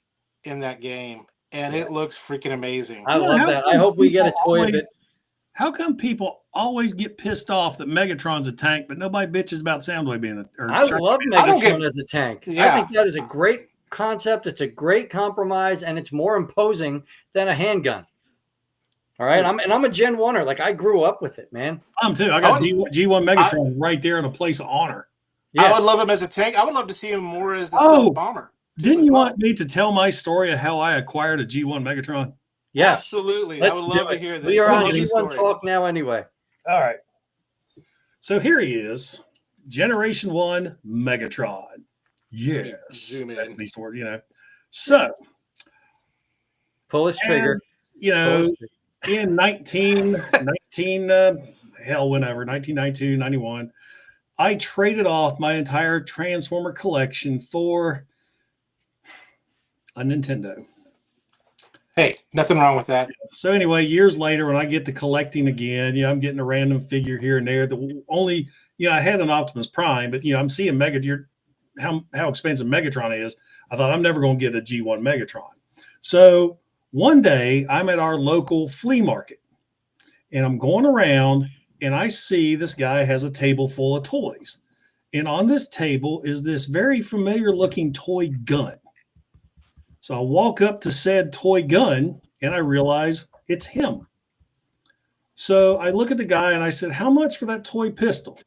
in that game, and Yeah. it looks freaking amazing. I love that. I hope we get a toy of it. How come people always get pissed off that Megatron's a tank, but nobody bitches about Soundwave being a? I love Megatron as a tank. Yeah. I think that is a great concept. It's a great compromise, and it's more imposing than a handgun. All right, I'm a Gen 1er. Like, I grew up with it, man. I'm too. I got G1 Megatron right there in a place of honor. Yeah. I would love him as a tank. I would love to see him more as the stealth bomber. Didn't you want me to tell my story of how I acquired a G1 Megatron? Yes, absolutely. Let's I would love to hear this. We are on G1 Talk now anyway. All right. So here he is, Generation 1 Megatron. Yes. Zoom in. That's Beast Wars, you know. So. Pull his trigger. You know, in 1992, 91, I traded off my entire Transformer collection for a Nintendo. Hey, nothing wrong with that. So anyway, years later, when I get to collecting again, I'm getting a random figure here and there. The only, I had an Optimus Prime, but I'm seeing how expensive Megatron is. I thought I'm never going to get a G1 Megatron. So one day I'm at our local flea market, and I'm going around, and I see this guy has a table full of toys, and on this table is this very familiar looking toy gun. So I walk up to said toy gun, and I realize it's him. So I look at the guy, and I said, "How much for that toy pistol?"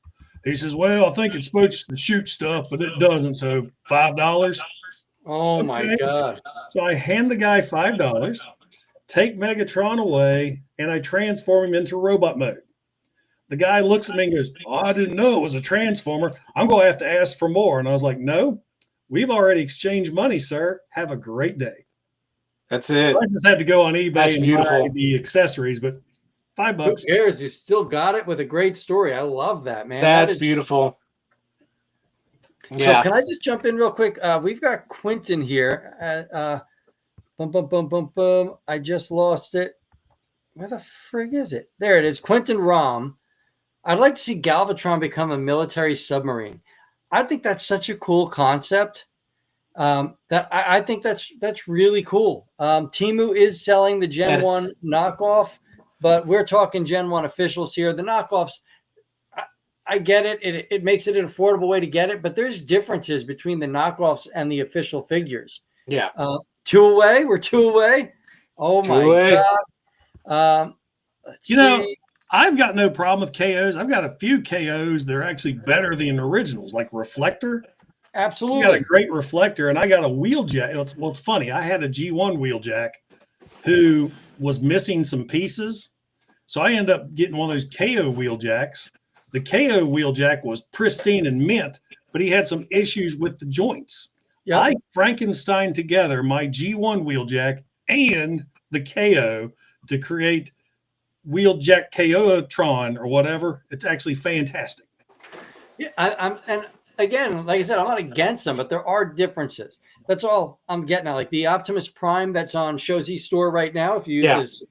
He says, "Well, I think it's supposed to shoot stuff, but it doesn't, so $5. Oh, my God. So I hand the guy $5, take Megatron away, and I transform him into robot mode. The guy looks at me and goes, "Oh, I didn't know it was a transformer. I'm going to have to ask for more." And I was like, "No. We've already exchanged money, sir. Have a great day." That's it. I just had to go on eBay That's and beautiful. buy the accessories, but $5. Who cares? You still got it with a great story. I love that, man. That's beautiful. So can I just jump in real quick? We've got Quentin here. Boom, boom, boom, boom, boom. I just lost it. Where the frig is it? There it is. Quentin Rom. I'd like to see Galvatron become a military submarine. I think that's such a cool concept. That I think that's really cool. Temu is selling the Gen 1 knockoff, but we're talking Gen 1 officials here. The knockoffs, I get it. It makes it an affordable way to get it, but there's differences between the knockoffs and the official figures. Yeah. 2 away. We're 2 away. Oh my God. Let's see. I've got no problem with KOs. I've got a few KOs that are actually better than originals, like Reflector. Absolutely. You got a great Reflector, and I got a Wheeljack. Well, it's funny. I had a G1 Wheeljack who was missing some pieces. So I ended up getting one of those KO Wheeljacks. The KO Wheeljack was pristine and mint, but he had some issues with the joints. Yeah. I Frankenstein together my G1 Wheeljack and the KO to create Wheeljack KO-tron or whatever. It's actually fantastic. Yeah, and again, like I said, I'm not against them, but there are differences. That's all I'm getting at. Like the Optimus Prime that's on Shozi store right now. If you use this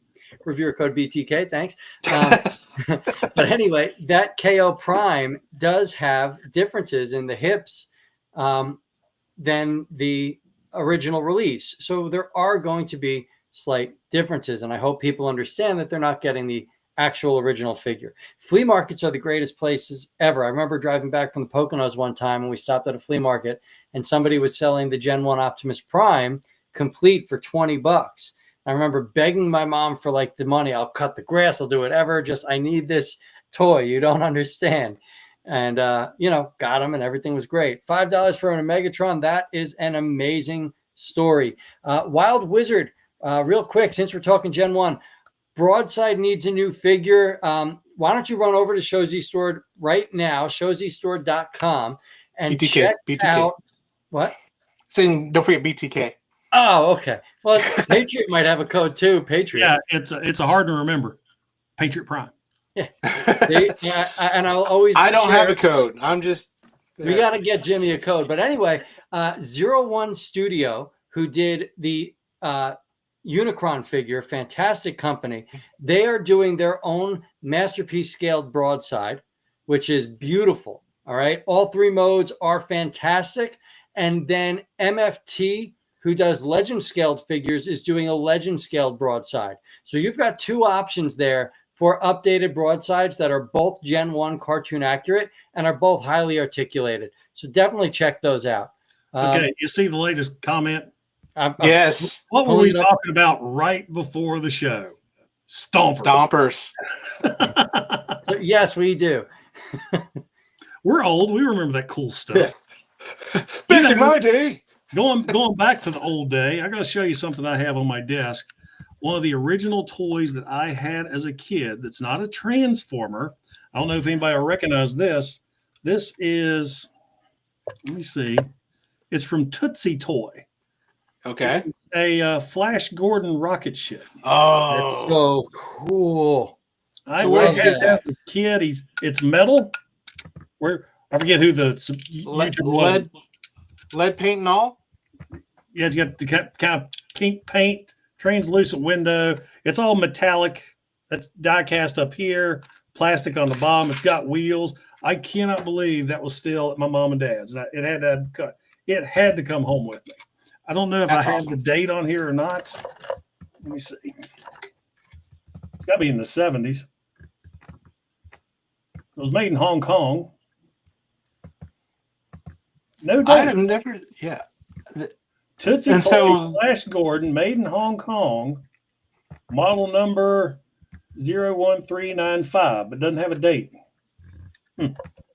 reviewer code BTK, thanks. But anyway, that KO Prime does have differences in the hips than the original release. So there are going to be slight differences, and I hope people understand that they're not getting the actual original figure. Flea markets are the greatest places ever. I remember driving back from the Poconos one time, and we stopped at a flea market, and somebody was selling the Gen 1 Optimus Prime complete for $20. I remember begging my mom for like the money. I'll cut the grass. I'll do whatever. Just, I need this toy. You don't understand. And, got him, and everything was great. $5 for a Megatron. That is an amazing story. Wild Wizard, real quick, since we're talking Gen 1, Broadside needs a new figure. Why don't you run over to Shozi Store right now, shozistore.com, and check out what? Saying, don't forget BTK. Oh, okay. Well, Patriot might have a code too. Patriot. Yeah, it's a hard to remember. Patriot Prime. Yeah. And I'll always. I don't have a code. I'm just. We got to get Jimmy a code. But anyway, 01 Studio, who did the Unicron figure, fantastic company. They are doing their own masterpiece scaled broadside, which is beautiful. All right. All 3 modes are fantastic. And then MFT, who does legend scaled figures, is doing a legend scaled broadside. So you've got 2 options there for updated broadsides that are both Gen 1 cartoon accurate and are both highly articulated. So definitely check those out. Okay, you see the latest comment? Yes. What were we talking about right before the show? Stompers. So, yes, we do. We're old. We remember that cool stuff. Back in my day. Going back to the old day, I got to show you something I have on my desk. One of the original toys that I had as a kid that's not a Transformer. I don't know if anybody will recognize this. This is, let me see. It's from Tootsie Toy. Okay. It's a Flash Gordon rocket ship. Oh, that's so cool. I had that as a kid. It's metal. I forget who the lead paint and all. Yeah, it's got the kind of pink paint, translucent window. It's all metallic. That's die cast up here, plastic on the bottom. It's got wheels. I cannot believe that was still at my mom and dad's. It had to come home with me. I don't know if I have the date on here or not. Let me see. It's got to be in the 70s. It was made in Hong Kong. No doubt. I have never, yeah. Tootsie Toy Flash Gordon, made in Hong Kong, model number 01395, but doesn't have a date.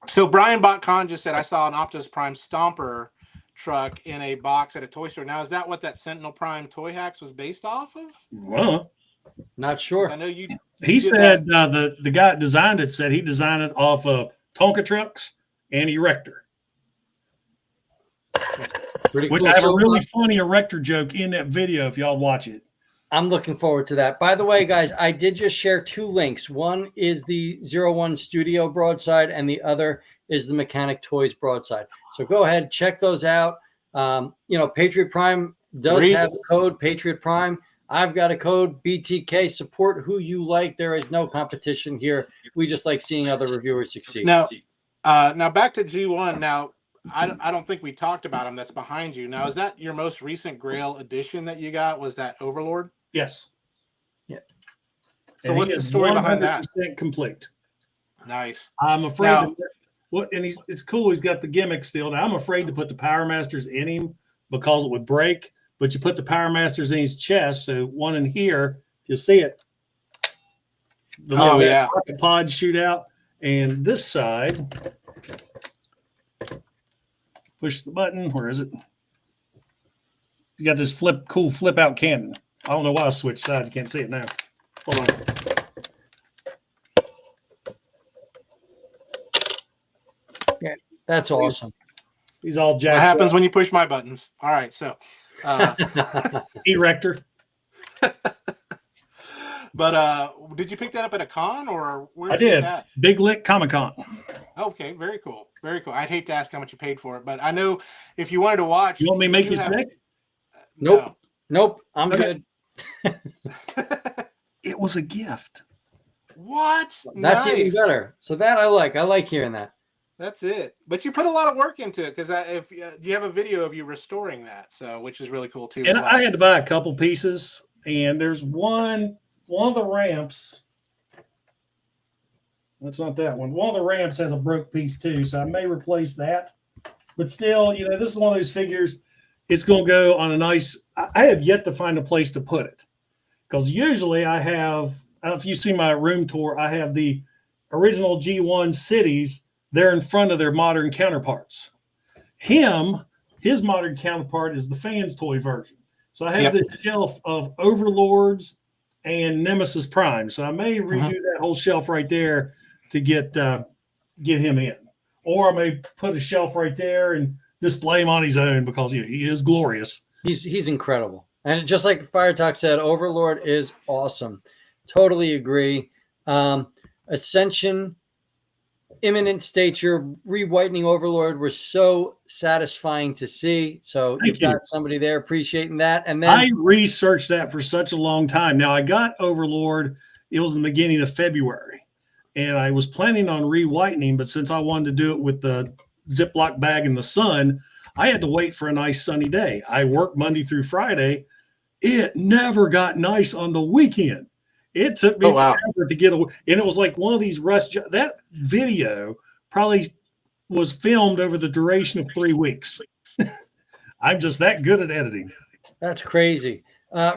So Brian Botcon just said, I saw an Optimus Prime Stomper truck in a box at a toy store. Now, is that what that Sentinel Prime Toy Hacks was based off of? Well, not sure. I know you. He said the guy that designed it said he designed it off of Tonka trucks and Erector. Pretty Which cool. I have a really funny Erector joke in that video if y'all watch it. I'm looking forward to that. By the way, guys, I did just share 2 links. One is the 01 Studio broadside, and the other is the Mechanic Toys broadside. So go ahead, check those out. Patriot Prime does have a code, Patriot Prime. I've got a code, BTK. Support who you like. There is no competition here. We just like seeing other reviewers succeed. Now back to G1. Now, I don't think we talked about him. That's behind you. Now, is that your most recent Grail edition that you got? Was that Overlord? Yes. Yeah. So what's the story behind that? Complete. Nice. I'm afraid. It's cool. He's got the gimmick still. Now I'm afraid to put the Power Masters in him because it would break. But you put the Power Masters in his chest. So one in here, you'll see it. The rocket pods shoot out, and this side. Push the button. Where is it? He's got this cool flip out cannon. I don't know why I switched sides. You can't see it now. Hold on. Yeah, that's awesome. He's all jacked. What happens when you push my buttons? All right, so Erector. But did you pick that up at a con or where? I did. Big Lick Comic Con. Okay, very cool. Very cool. I'd hate to ask how much you paid for it, but I know if you wanted to watch. You want me to make you sick? Nope. Nope. I'm good. It was a gift. What? That's even better. So that I like. I like hearing that. That's it. But you put a lot of work into it because if you have a video of you restoring that, so which is really cool too. And I had to buy a couple pieces, and there's one of the ramps. That's not that one. One of the ramps has a broke piece too, so I may replace that. But still, this is one of those figures. It's going to go on a nice. I have yet to find a place to put it because usually I have. I don't know if you see my room tour. I have the original G1 cities. They're in front of their modern counterparts. His modern counterpart is the Fans Toy version. So I have the shelf of Overlords and Nemesis Prime. So I may redo that whole shelf right there to get him in, or I may put a shelf right there and display him on his own because he is glorious. He's incredible, and just like Fire Talk said, Overlord is awesome. Totally agree. Ascension imminent states your re-whitening overlord was so satisfying to see. So you've got somebody there appreciating that. And then I researched that for such a long time. Now I got overlord. It was the beginning of February, and I was planning on re-whitening, but since I wanted to do it with the Ziploc bag in the sun, I had to wait for a nice sunny day. I worked Monday through Friday. It never got nice on the weekend. It took me forever to get away. And it was like one of these that video probably was filmed over the duration of 3 weeks. I'm just that good at editing. That's crazy.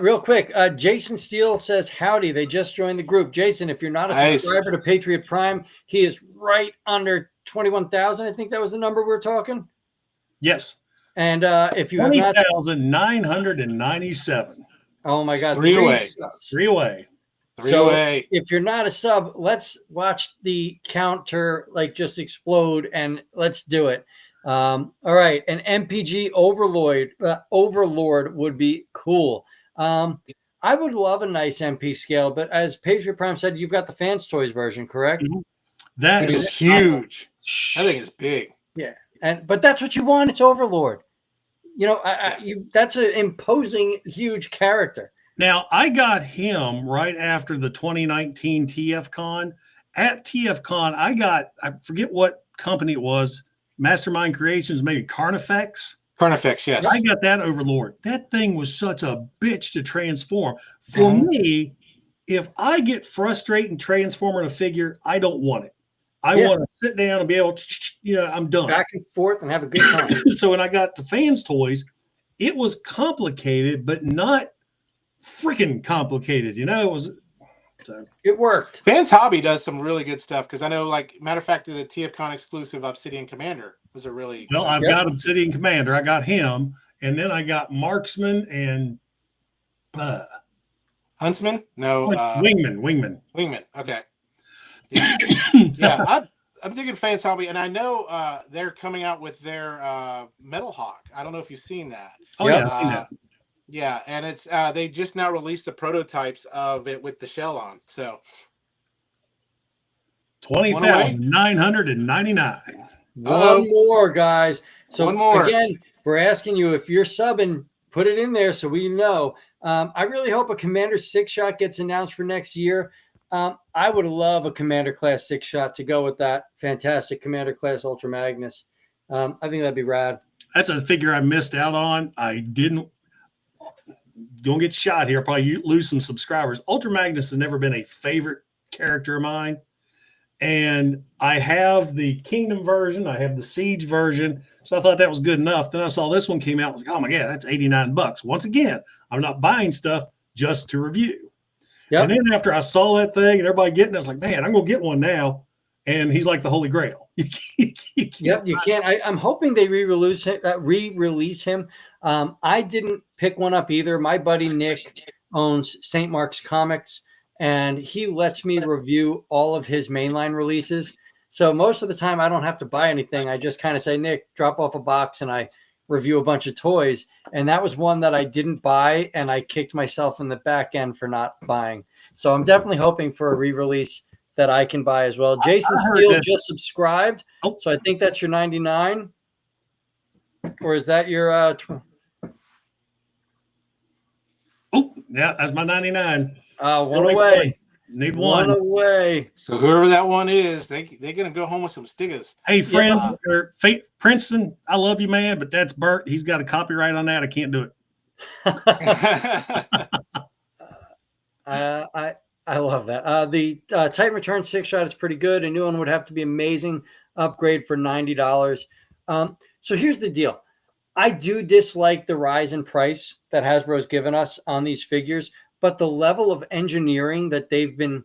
Real quick, Jason Steele says, howdy. They just joined the group. Jason, if you're not a subscriber to Patriot Prime, he is right under 21,000. I think that was the number we were talking. Yes. And if you have not 20,997. Oh my God. 3 away. 3 away. So if you're not a sub, let's watch the counter like just explode and let's do it. All right. An MPG Overlord would be cool. I would love a nice MP scale, but as Patriot Prime said, you've got the Fans Toys version, correct? Mm-hmm. That is huge. I think it's big. Yeah. But that's what you want. It's Overlord. You know, that's an imposing, huge character. Now, I got him right after the 2019 TFCon. At TFCon, I forget what company it was, Mastermind Creations, maybe Carnifex. Carnifex, yes. I got that Overlord. That thing was such a bitch to transform. For me, if I get frustrated and transforming a figure, I don't want it. I want to sit down and be able to, I'm done. Back and forth and have a good time. So when I got to Fans Toys, it was complicated, but not freaking complicated. It worked. Fans Hobby does some really good stuff because I know, like, matter of fact, the TFCon exclusive Obsidian Commander was a really well. I've got Obsidian Commander. I got him, and then I got Marksman and Huntsman. No, Wingman. Okay. Yeah, I'm digging Fans Hobby, and I know they're coming out with their Metal Hawk. I don't know if you've seen that. Oh yeah. Yeah, and it's they just now released the prototypes of it with the shell on. So 20,999. One more, guys. So one more. Again, we're asking you if you're subbing, put it in there so we know. I really hope a Commander 6-shot gets announced for next year. I would love a Commander Class 6-shot to go with that fantastic Commander Class Ultra Magnus. I think that'd be rad. That's a figure I missed out on. I don't get shot here. Probably lose some subscribers. Ultra Magnus has never been a favorite character of mine. And I have the Kingdom version. I have the Siege version. So I thought that was good enough. Then I saw this one came out. I was like, oh my God, that's $89. Once again, I'm not buying stuff just to review. Yep. And then after I saw that thing and everybody getting it, I was like, man, I'm going to get one now. And he's like the Holy Grail. You can't. I'm hoping they re-release him. I didn't pick one up either. My buddy Nick owns St. Mark's Comics, and he lets me review all of his mainline releases. So most of the time I don't have to buy anything. I just kind of say, Nick, drop off a box, and I review a bunch of toys. And that was one that I didn't buy, and I kicked myself in the back end for not buying. So I'm definitely hoping for a re-release that I can buy as well. Jason Steele just subscribed. So I think that's your 99. Or is that your yeah, that's my 99. One away. Need one away. So whoever that one is, they're gonna go home with some stickers. Hey, friend, Princeton, I love you, man, but that's Bert. He's got a copyright on that. I can't do it. I love that. The Titan Return 6-shot is pretty good. A new one would have to be amazing. Upgrade for $90. So here's the deal. I do dislike the rise in price that Hasbro's given us on these figures, but the level of engineering that they've been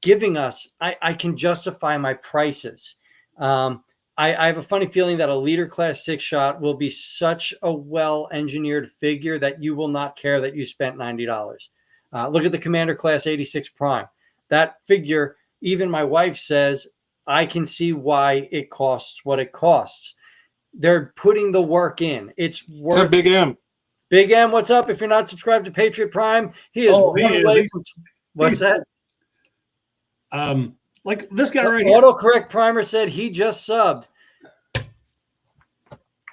giving us, I can justify my prices. I have a funny feeling that a Leader Class 6-shot will be such a well-engineered figure that you will not care that you spent $90. Look at the Commander Class 86 Prime. That figure, even my wife says, I can see why it costs what it costs. They're putting the work in. It's worth it. Big M. Big M, what's up? If you're not subscribed to Patriot Prime, he is one away from. What's that? Like this guy right here. Autocorrect Primer said he just subbed.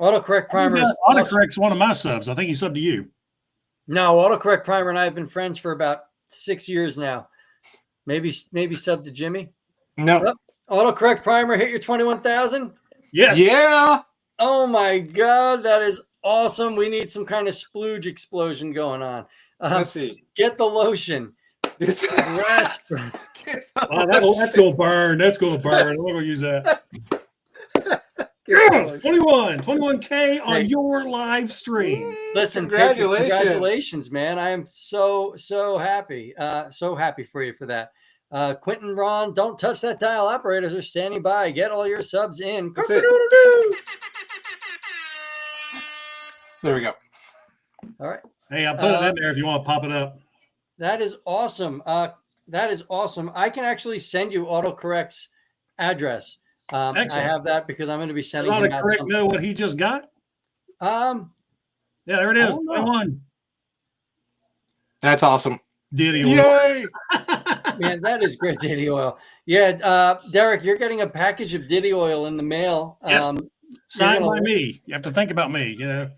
Autocorrect Primer is Autocorrect's one of my subs. I think he subbed to you. No, Autocorrect Primer and I have been friends for about 6 years now. Maybe sub to Jimmy. No. Autocorrect Primer hit your 21,000. Yes. Yeah. Oh my God, that is awesome. We need some kind of splooge explosion going on. Let's see. Get the lotion. Congrats, bro. Oh, that's gonna burn. That's gonna burn. I'm gonna use that. Yeah, 21K on your live stream. Listen, congratulations, man. I am so happy. So happy for you for that. Quentin, Ron, don't touch that dial. Operators are standing by. Get all your subs in. There we go. All right. Hey, I'll put it in there if you want to pop it up. That is awesome. That is awesome. I can actually send you Autocorrect's address. I have that because I'm going to be sending him out Autocorrect know what he just got? Yeah, there it is. 21. That's awesome. Diddy oil. Yay! Man, that is great Diddy oil. Yeah, Derek, you're getting a package of Diddy oil in the mail. Yes. Signed by me. You have to think about me, you know.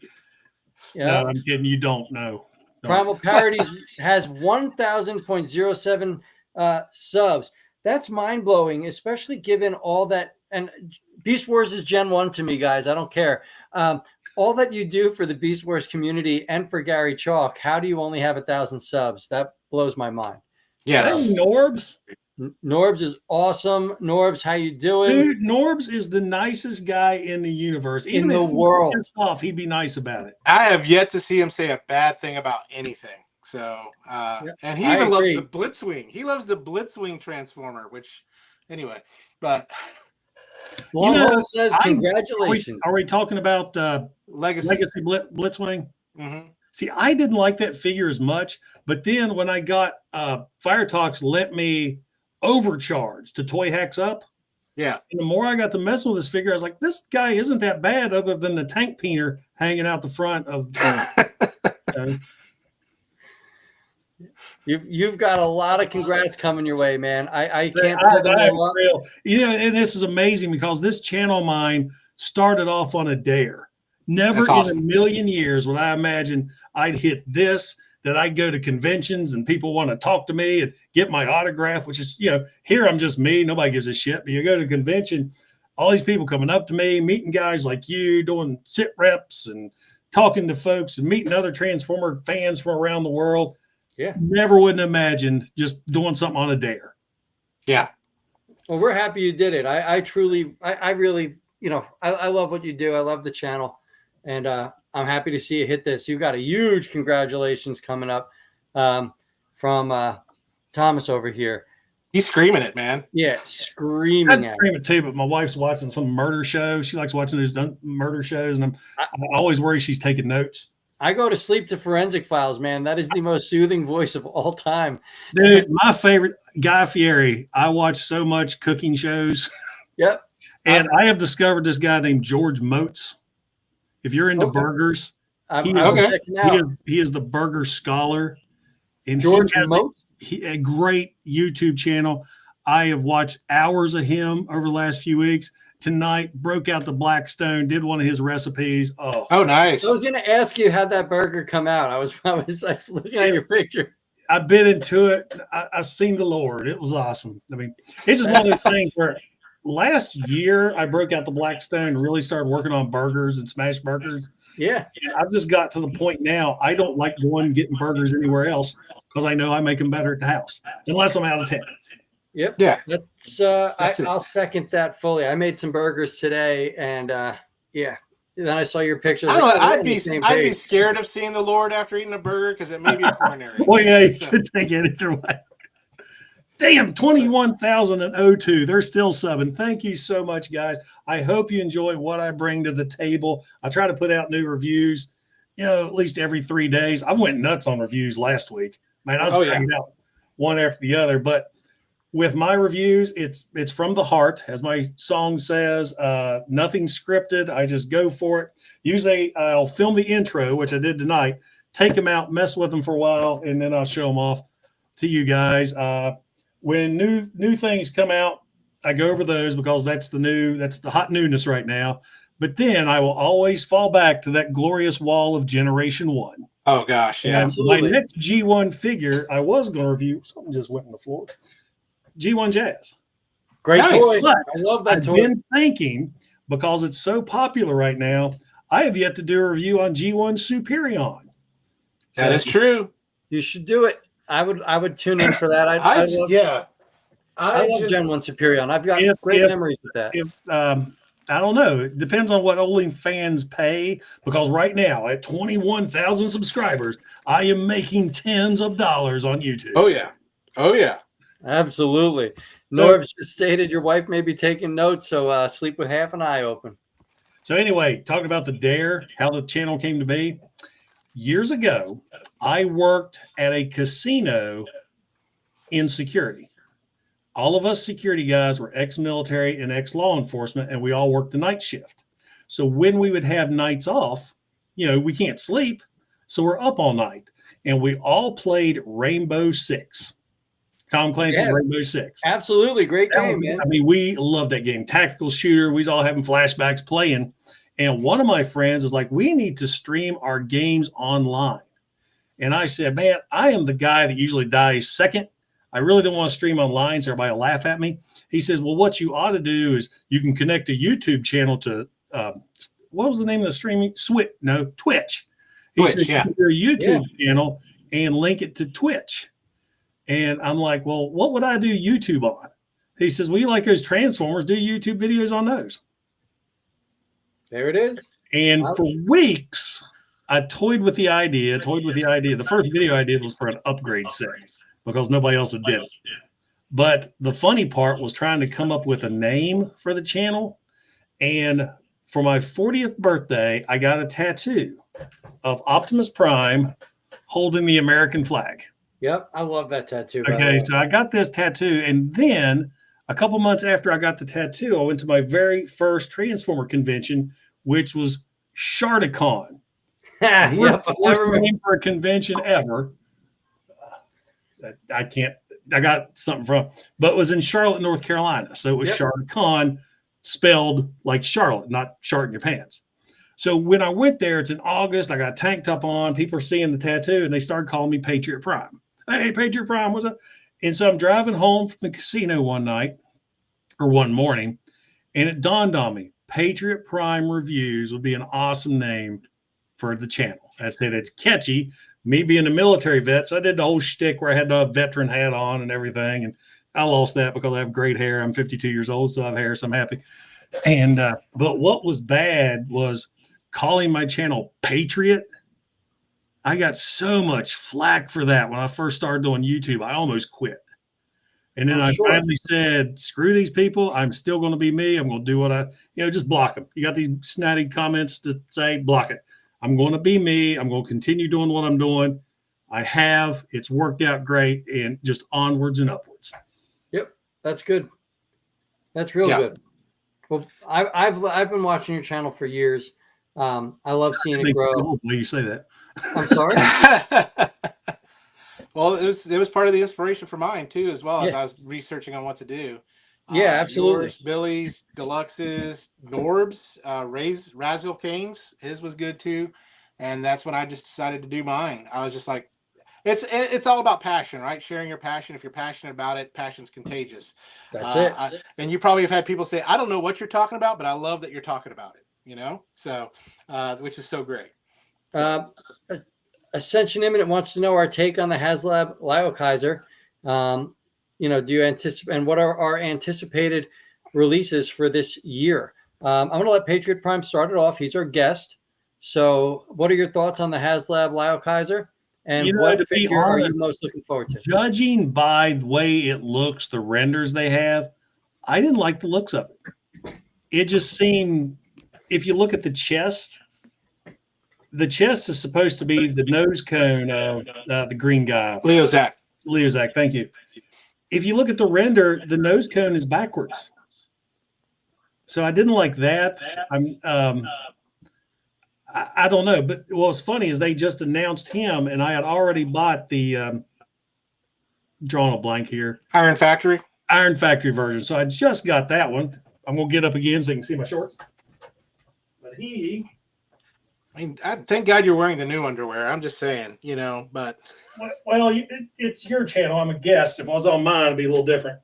Yeah. No, I'm kidding. You don't know. Primal Parodies has 1,000.07 subs. That's mind-blowing, especially given all that. And Beast Wars is Gen 1 to me, guys. I don't care. All that you do for the Beast Wars community and for Gary Chalk, how do you only have 1,000 subs? That blows my mind. Yes. Hey, Norbs. Norbs is awesome. Norbs, how you doing? Dude, Norbs is the nicest guy in the universe. Even in the if he world. pissed off, he'd be nice about it. I have yet to see him say a bad thing about anything. So, and he even loves the Blitzwing. He loves the Blitzwing Transformer, which, anyway, but. Longhorn says, congratulations. Are we talking about Legacy Blitzwing? Mm-hmm. See, I didn't like that figure as much, but then when I got Fire Talks let me overcharge to toy hacks up. Yeah. And the more I got to mess with this figure, I was like, this guy isn't that bad other than the tank peener hanging out the front of You've got a lot of congrats coming your way, man. I can't You know, and this is amazing because this channel of mine started off on a dare. Never in a million years would I imagine I'd hit this, that I'd go to conventions and people want to talk to me and get my autograph, which is, you know, here I'm just me. Nobody gives a shit. But you go to a convention, all these people coming up to me, meeting guys like you, doing sit reps and talking to folks and meeting other Transformer fans from around the world. Yeah. Never wouldn't imagine just doing something on a dare. Yeah. Well, we're happy you did it. I really, you know, I love what you do. I love the channel. And I'm happy to see you hit this. You've got a huge congratulations coming up from Thomas over here. He's screaming it, man. Yeah, screaming I'd scream it too, but my wife's watching some murder show. She likes watching those murder shows, and I always worry she's taking notes. I go to sleep to Forensic Files, man. That is the most soothing voice of all time. Dude, my favorite, Guy Fieri. I watch so much cooking shows. Yep. And I have discovered this guy named George Motes. If you're into burgers, he is the burger scholar. And George Motes? A great YouTube channel. I have watched hours of him over the last few weeks. Tonight, broke out the Blackstone, did one of his recipes. Oh, nice. I was going to ask you how'd that burger come out. I was looking at your picture. I've been into it. I've seen the Lord. It was awesome. I mean, it's just one of those things where last year I broke out the Blackstone and really started working on burgers and smash burgers. Yeah. And I've just got to the point now I don't like going and getting burgers anywhere else because I know I make them better at the house, unless I'm out of town. Yep. Yeah. I'll second that fully. I made some burgers today, and yeah. Then I saw your pictures. I don't know. I'd be scared of seeing the Lord after eating a burger because it may be a coronary. Well, yeah, you could take it either way. Damn, 21,002. They're still subbing. Thank you so much, guys. I hope you enjoy what I bring to the table. I try to put out new reviews, you know, at least every 3 days. I went nuts on reviews last week. Man, I was checking out one after the other. But with my reviews, it's from the heart, as my song says. Nothing scripted. I just go for it. Usually I'll film the intro, which I did tonight, take them out, mess with them for a while, and then I'll show them off to you guys. When new things come out, I go over those because that's the hot newness right now. But then I will always fall back to that glorious wall of Generation 1. Oh gosh, yeah. And my next G1 figure, I was going to review. Something just went on the floor. G1 Jazz. Great Nice. toy. But I love that I've toy. been thinking, because it's so popular right now, I have yet to do a review on G1 Superion. That is true. You should do it. I would tune in for that. I love Gen 1 Superion. I've got great memories with that. I don't know. It depends on what OnlyFans pay, because right now at 21,000 subscribers, I am making tens of dollars on YouTube. Oh yeah. Oh yeah. Absolutely. So, Norb's just stated your wife may be taking notes, so sleep with half an eye open. So anyway, talking about the Dare, how the channel came to be. Years ago, I worked at a casino in security. All of us security guys were ex-military and ex-law enforcement, and we all worked the night shift. So when we would have nights off, we can't sleep, so we're up all night. And we all played Rainbow Six. Tom Clancy's Rainbow Six. Absolutely. Great game, man. I mean, we loved that game. Tactical shooter. We was all having flashbacks playing. And one of my friends is like, we need to stream our games online. And I said, man, I am the guy that usually dies second. I really don't want to stream online so everybody will laugh at me. He says, well, what you ought to do is you can connect a YouTube channel to, what was the name of the streaming? Twitch. He said, yeah. Your YouTube channel and link it to Twitch. And I'm like, well, what would I do YouTube on? He says, well, you like those Transformers, do YouTube videos on those. There it is. And for weeks, I toyed with the idea. The first video I did was for an upgrade set because nobody else had did it. But the funny part was trying to come up with a name for the channel. And for my 40th birthday, I got a tattoo of Optimus Prime holding the American flag. Yep, I love that tattoo. Okay, so I got this tattoo, and then a couple months after I got the tattoo, I went to my very first Transformer convention, which was Shardicon. First name for a convention ever. I got something from, but it was in Charlotte, North Carolina. So it was Shardicon, spelled like Charlotte, not shart in your pants. So when I went there, it's in August. I got a tank top on. People are seeing the tattoo, and they started calling me Patriot Prime. Hey, Patriot Prime, what's up? And so I'm driving home from the casino one morning, and it dawned on me, Patriot Prime Reviews would be an awesome name for the channel. I said, it's catchy. Me being a military vet, so I did the whole shtick where I had the veteran hat on and everything, and I lost that because I have great hair. I'm 52 years old, so I have hair, so I'm happy. And but what was bad was calling my channel Patriot. I got so much flack for that when I first started doing YouTube. I almost quit. And then I finally said, screw these people. I'm still going to be me. I'm going to do what just block them. You got these snotty comments to say, block it. I'm going to be me. I'm going to continue doing what I'm doing. It's worked out great, and just onwards and upwards. Yep. That's good. That's real good. Well, I've been watching your channel for years. I love seeing it grow. You say that. I'm sorry. Well, it was part of the inspiration for mine too, as well as I was researching on what to do. Yeah, absolutely. Yours, Billy's, Deluxe's, Norb's, Razzle Kane's, his was good too, and that's when I just decided to do mine. I was just like, it's all about passion, right? Sharing your passion. If you're passionate about it, passion's contagious. That's it. And you probably have had people say, I don't know what you're talking about, but I love that you're talking about it. So which is so great. So. Ascension Imminent wants to know our take on the HasLab Lyokaiser. Do you anticipate, and what are our anticipated releases for this year? I'm going to let Patriot Prime start it off. He's our guest. So what are your thoughts on the HasLab Lyokaiser? And what figure are you most looking forward to? Judging by the way it looks, the renders they have, I didn't like the looks of it. It just seemed, if you look at the chest is supposed to be the nose cone of the green guy. Leozak, thank you. If you look at the render, the nose cone is backwards. So I didn't like that. I don't know. But what's funny is they just announced him, and I had already bought the drawing a blank here. Iron Factory. Iron Factory version. So I just got that one. I'm gonna get up again so you can see my shorts. But I mean, thank God you're wearing the new underwear. I'm just saying, you know, but. Well, it's your channel. I'm a guest. If I was on mine, it'd be a little different.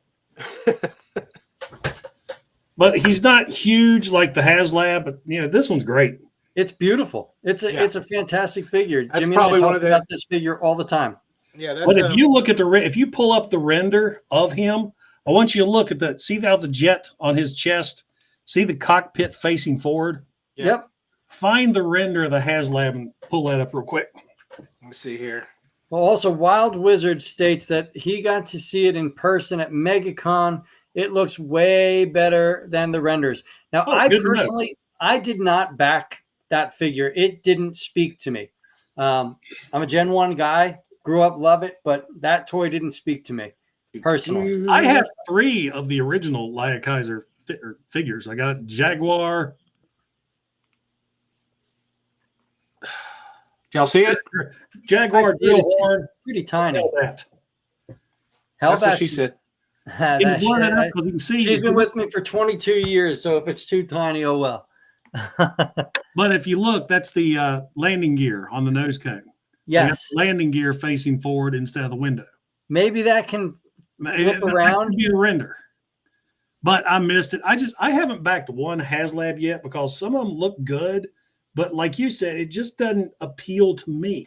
But he's not huge like the HasLab, but you know, this one's great. It's beautiful. It's a fantastic figure. That's Jimmy probably and I one talk of the, about this figure all the time. Yeah, that's but if you look at if you pull up the render of him, I want you to look at see how the jet on his chest, see the cockpit facing forward. Yep. Find the render of the HasLab and pull that up real quick. Let me see here. Well, also Wild Wizard states that he got to see it in person at MegaCon. It looks way better than the renders. Now, I did not back that figure. It didn't speak to me. I'm a Gen 1 guy, grew up, love it, but that toy didn't speak to me personally. I have 3 of the original Laia Kaiser figures. I got Jaguar. Y'all see it? Jaguar drill horn. Pretty tiny. That's what she said. She's been with me for 22 years, so if it's too tiny, oh well. But if you look, that's the landing gear on the nose cone. Yes. Landing gear facing forward instead of the window. Maybe that can flip around. That could be a render. But I missed it. I haven't backed one HasLab yet because some of them look good. But like you said, it just doesn't appeal to me.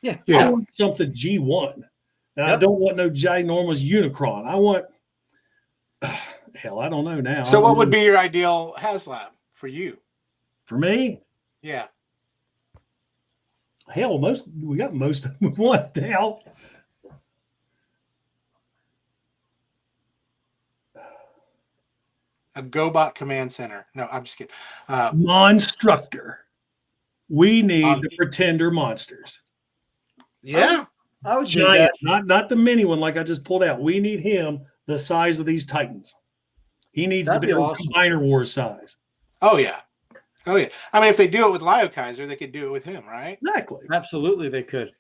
Yeah. I want something G1. And I don't want no ginormous Unicron. I want, hell, I don't know now. So what would be your ideal HasLab for you? For me? Yeah. Hell, we got most of them one now. A GoBot command center. No, I'm just kidding. Monstructor. We need the Pretender monsters. Yeah. I would giant, not the mini one like I just pulled out. We need him the size of these Titans. He needs to be awesome. Combiner Wars size. Oh yeah. Oh yeah. I mean, if they do it with Laia Kaiser, they could do it with him, right? Exactly. Absolutely, they could.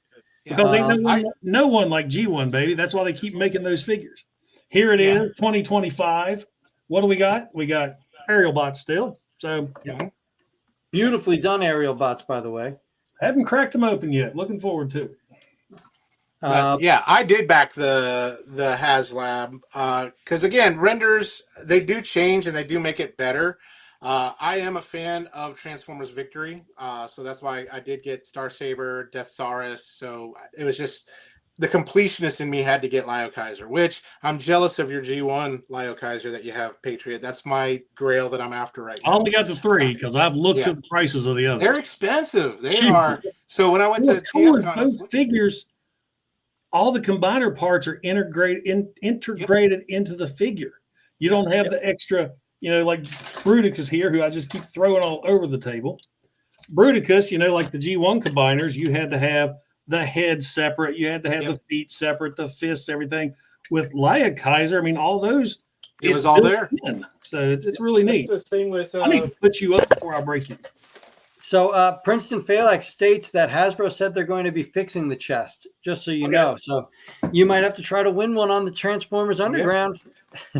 Yeah. Because no one like G1, baby. That's why they keep making those figures. Here it is, 2025. What do we got? We got aerial bots still. So beautifully done aerial bots, by the way. Haven't cracked them open yet. Looking forward to it. Yeah, I did back the HasLab because again, renders, they do change and they do make it better. I am a fan of Transformers Victory, so that's why I did get Star Saber, Death Saurus. So it was just the completionist in me had to get Laia Kaiser, which I'm jealous of your G1 Laia Kaiser that you have, Patriot. That's my grail that I'm after right now. I only got the 3 because I've looked at the prices of the others. They're expensive. They are. So when I went to TFCon, those figures, all the combiner parts are integrated into the figure. You don't have the extra, like Bruticus here, who I just keep throwing all over the table. Bruticus, like the G1 combiners, you had to have the head separate. You had to have the feet separate, the fists, everything. With Laia Kaiser, I mean, all those. It was all there. So it's really neat. That's the same with. I need to put you up before I break you. So Princeton Phalanx states that Hasbro said they're going to be fixing the chest, just so you know. So you might have to try to win one on the Transformers Underground.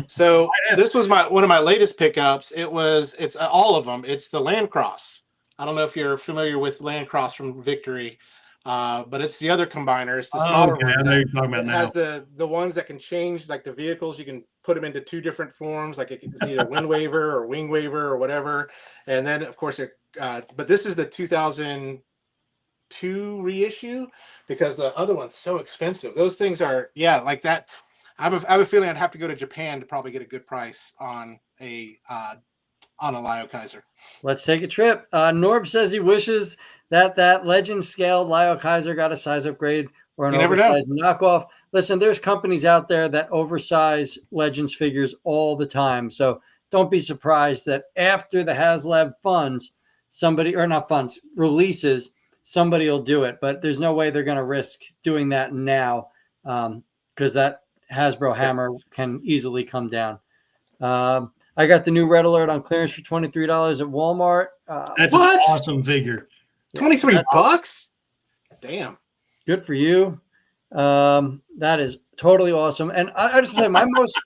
So this was one of my latest pickups. It's all of them. It's the Landcross. I don't know if you're familiar with Landcross from Victory, but it's the other combiner. It's the smaller one. I know you're talking about now. It has the ones that can change, like the vehicles. You can put them into 2 different forms, like it's either Wind Waver or Wing Waver or whatever. And then, of course, but this is the 2002 reissue because the other one's so expensive. Those things are, like that. I have a feeling I'd have to go to Japan to probably get a good price on a Laia Kaiser. Let's take a trip. Norb says he wishes that legend scaled Laia Kaiser got a size upgrade or an oversized knockoff. Listen, there's companies out there that oversize Legends figures all the time. So don't be surprised that after the HasLab releases, somebody will do it. But there's no way they're going to risk doing that now because that Hasbro hammer can easily come down. I got the new Red Alert on clearance for $23 at Walmart. That's an awesome figure. $23? Damn. Good for you. That is totally awesome. And I just say my most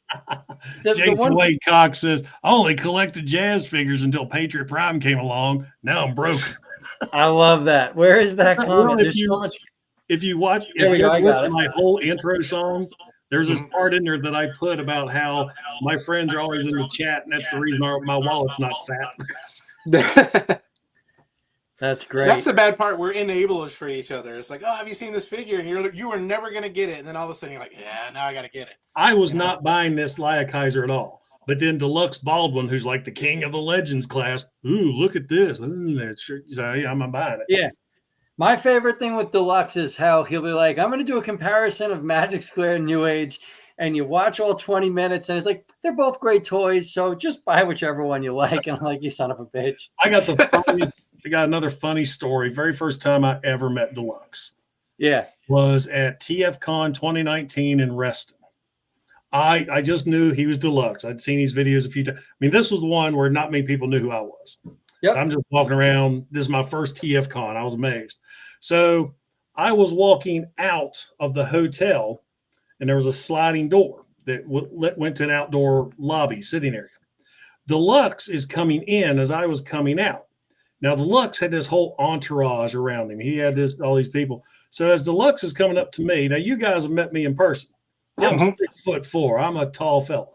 Jason Wade Cox says, I only collected jazz figures until Patriot Prime came along. Now I'm broke. I love that. Where is that comment? There's so much. If you watch, there we go. I got it. My whole intro song, there's this part in there that I put about how my friends are always in the chat, and that's the reason my wallet's not fat. That's great. That's the bad part. We're enablers for each other. It's like, oh, have you seen this figure? And you were never going to get it. And then all of a sudden you're like, yeah, now I got to get it. I was not buying this Leia Kaiser at all. But then Deluxe Baldwin, who's like the king of the Legends class, ooh, look at this. So yeah, I'm buying it. Yeah. My favorite thing with Deluxe is how he'll be like, I'm going to do a comparison of Magic Square and New Age. And you watch all 20 minutes, and it's like, they're both great toys. So just buy whichever one you like. And I'm like, you son of a bitch. I got another funny story. Very first time I ever met Deluxe. Yeah. Was at TFCon 2019 in Reston. I just knew he was Deluxe. I'd seen these videos a few times. I mean, this was one where not many people knew who I was. Yep. So I'm just walking around. This is my first TFCon. I was amazed. So I was walking out of the hotel, and there was a sliding door that went to an outdoor lobby sitting area. Deluxe is coming in as I was coming out. Now, Deluxe had this whole entourage around him. He had all these people. So as Deluxe is coming up to me, now you guys have met me in person. I'm 6'4". I'm a tall fella.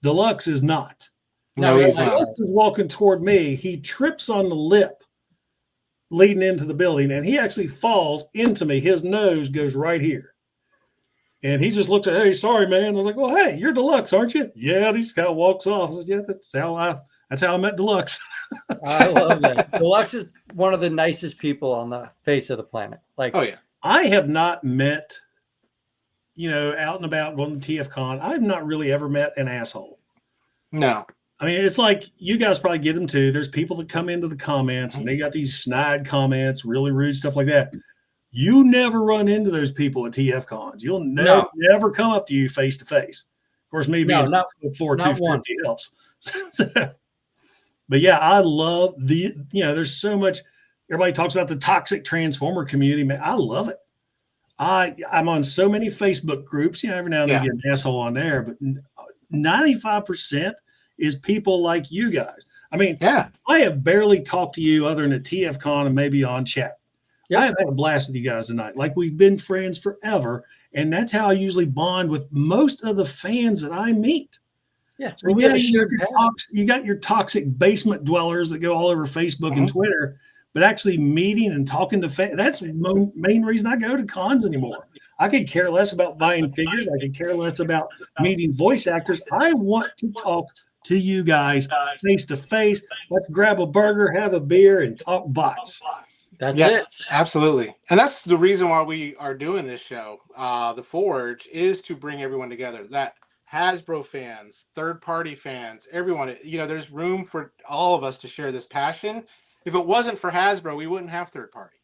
Deluxe is not. No, he's not. Deluxe is walking toward me. He trips on the lip leading into the building, and he actually falls into me. His nose goes right here. And he just looks at, hey, sorry, man. I was like, well, hey, you're Deluxe, aren't you? Yeah, he just kind of walks off. I said, yeah, that's how I met Deluxe. I love that. Deluxe is one of the nicest people on the face of the planet. Like, oh yeah, I have not met, out and about going to TFCon. I've not really ever met an asshole. No, I mean, it's like you guys probably get them too. There's people that come into the comments and they got these snide comments, really rude stuff like that. You never run into those people at TFCons. You'll never come up to you face to face. Of course, me being 250 helps. But yeah, I love there's so much. Everybody talks about the toxic transformer community, man. I love it. I'm on so many Facebook groups. Every now and then I get an asshole on there, but 95% is people like you guys. I mean, I have barely talked to you other than at TFCon and maybe on chat. Yep. I have had a blast with you guys tonight. Like we've been friends forever. And that's how I usually bond with most of the fans that I meet. Yeah. So you got your toxic basement dwellers that go all over Facebook and Twitter, but actually meeting and talking to fans, that's the main reason I go to cons anymore. I could care less about buying figures. I could care less about meeting voice actors. I want to talk to you guys face to face. Let's grab a burger, have a beer, and talk bots. That's it. Absolutely. And that's the reason why we are doing this show. The Forge is to bring everyone together. That Hasbro fans, third-party fans, everyone, there's room for all of us to share this passion. If it wasn't for Hasbro, we wouldn't have third-party.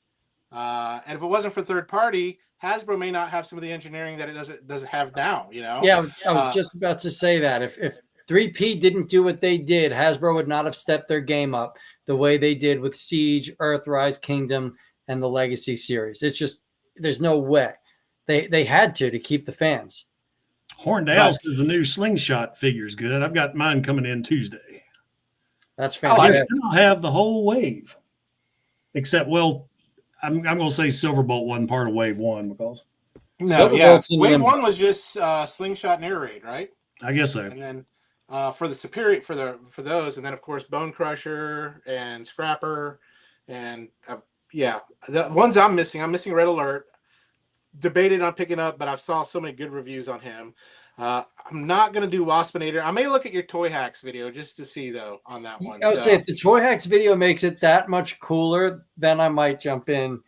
And if it wasn't for third-party, Hasbro may not have some of the engineering that it doesn't have now, Yeah, I was just about to say that. If 3P didn't do what they did, Hasbro would not have stepped their game up the way they did with Siege, Earthrise, Kingdom, and the Legacy series. It's just, there's no way. They had to keep the fans. Horndale says the new Slingshot figure is good. I've got mine coming in Tuesday. That's fantastic. I'll have the whole wave. Except, I'm going to say Silverbolt wasn't part of Wave 1 because... Wave 1 was just Slingshot and Air Raid, right? I guess so. And then for the Superior, for those, and then of course Bone Crusher and Scrapper, and the ones I'm missing Red Alert. Debated on picking up, but I've saw so many good reviews on him. I'm not gonna do Waspinator. I may look at your Toy Hacks video just to see though on that one. I would say if the Toy Hacks video makes it that much cooler, then I might jump in.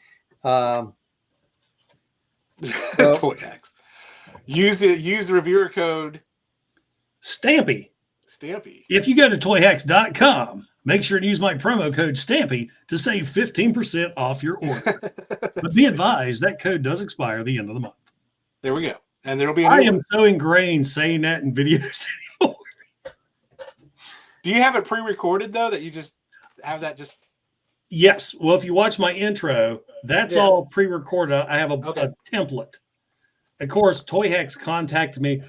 Toy Hacks. Use the reviewer code Stampy. If you go to toyhacks.com, make sure to use my promo code Stampy to save 15% off your order. But be advised, that code does expire at the end of the month. There we go. And there'll be I am so ingrained saying that in videos anymore. Do you have it pre-recorded, though, that you just have that just... Yes. Well, if you watch my intro, that's all pre-recorded. I have a template. Of course, Toy Hacks contacted me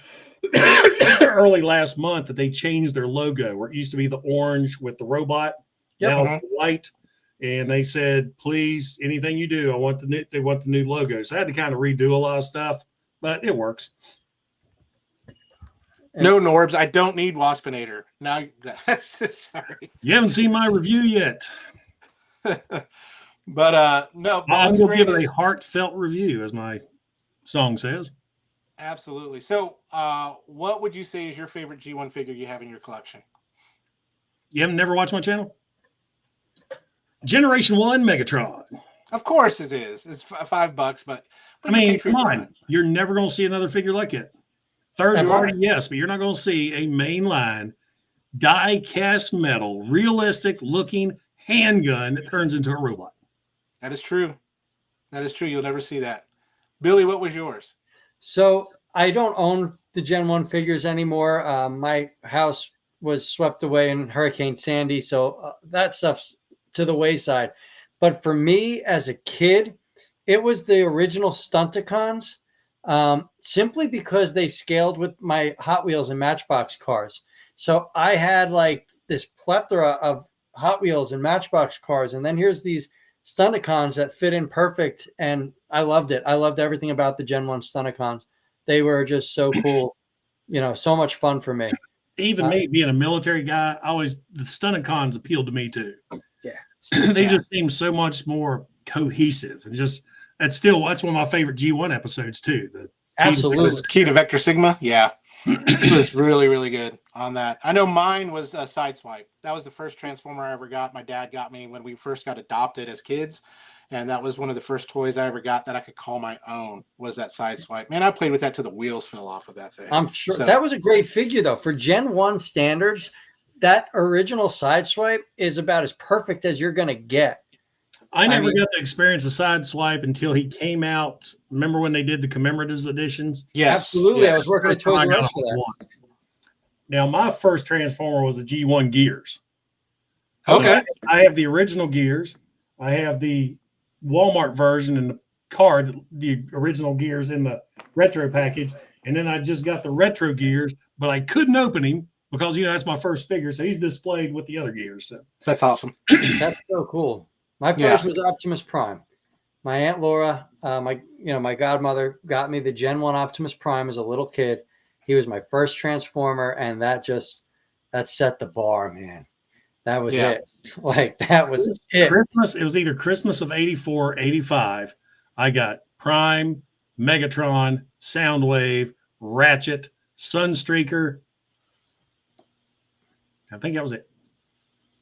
early last month that they changed their logo, where it used to be the orange with the robot. Yep. Now it's white. And they said, please, anything you do, they want the new logo. So I had to kind of redo a lot of stuff, but it works. No, Norbs, I don't need Waspinator. Now, sorry. You haven't seen my review yet. But no, but I will give it a heartfelt review, as my song says. Absolutely. So what would you say is your favorite G1 figure you have in your collection? You haven't never watched my channel? Generation 1 Megatron. Of course it is. It's $5, but I mean, come on. You're never going to see another figure like it. Third party, yes, but you're not going to see a mainline die cast metal, realistic looking handgun that turns into a robot. That is true. That is true. You'll never see that. Billy, what was yours? So I don't own the Gen 1 figures anymore. My house was swept away in Hurricane Sandy, so that stuff's to the wayside. But for me as a kid, it was the original Stunticons, simply because they scaled with my Hot Wheels and Matchbox cars. So I had like this plethora of Hot Wheels and Matchbox cars, and then here's these Stunticons that fit in perfect, and I loved it. I loved everything about the Gen 1 Stunticons. They were just so cool, so much fun for me. Even me being a military guy, the Stunticons appealed to me too. Yeah. They just seem so much more cohesive, and that's one of my favorite G1 episodes too. Absolutely. Key to Vector Sigma. Yeah. It was really, really good on that. I know mine was a Sideswipe. That was the first Transformer I ever got. My dad got me when we first got adopted as kids. And that was one of the first toys I ever got that I could call my own, was that Sideswipe. Man, I played with that till the wheels fell off of that thing. I'm sure that was a great figure, though. For Gen 1 standards, that original Sideswipe is about as perfect as you're going to get. I never got to experience a Sideswipe until he came out. Remember when they did the commemoratives editions? Yes. Absolutely. Yes. I was working at Toys R Us for that. Now, my first Transformer was a G1 Gears. Okay. So I have the original Gears. I have the Walmart version and the card, the original Gears in the retro package. And then I just got the retro Gears, but I couldn't open him because, that's my first figure. So he's displayed with the other Gears. So that's awesome. That's so cool. My first was Optimus Prime. My Aunt Laura, my godmother, got me the Gen 1 Optimus Prime as a little kid. He was my first Transformer, and that set the bar, man. That was it. Like, that was it. Christmas, it was either Christmas of 84 or 85. I got Prime, Megatron, Soundwave, Ratchet, Sunstreaker. I think that was it.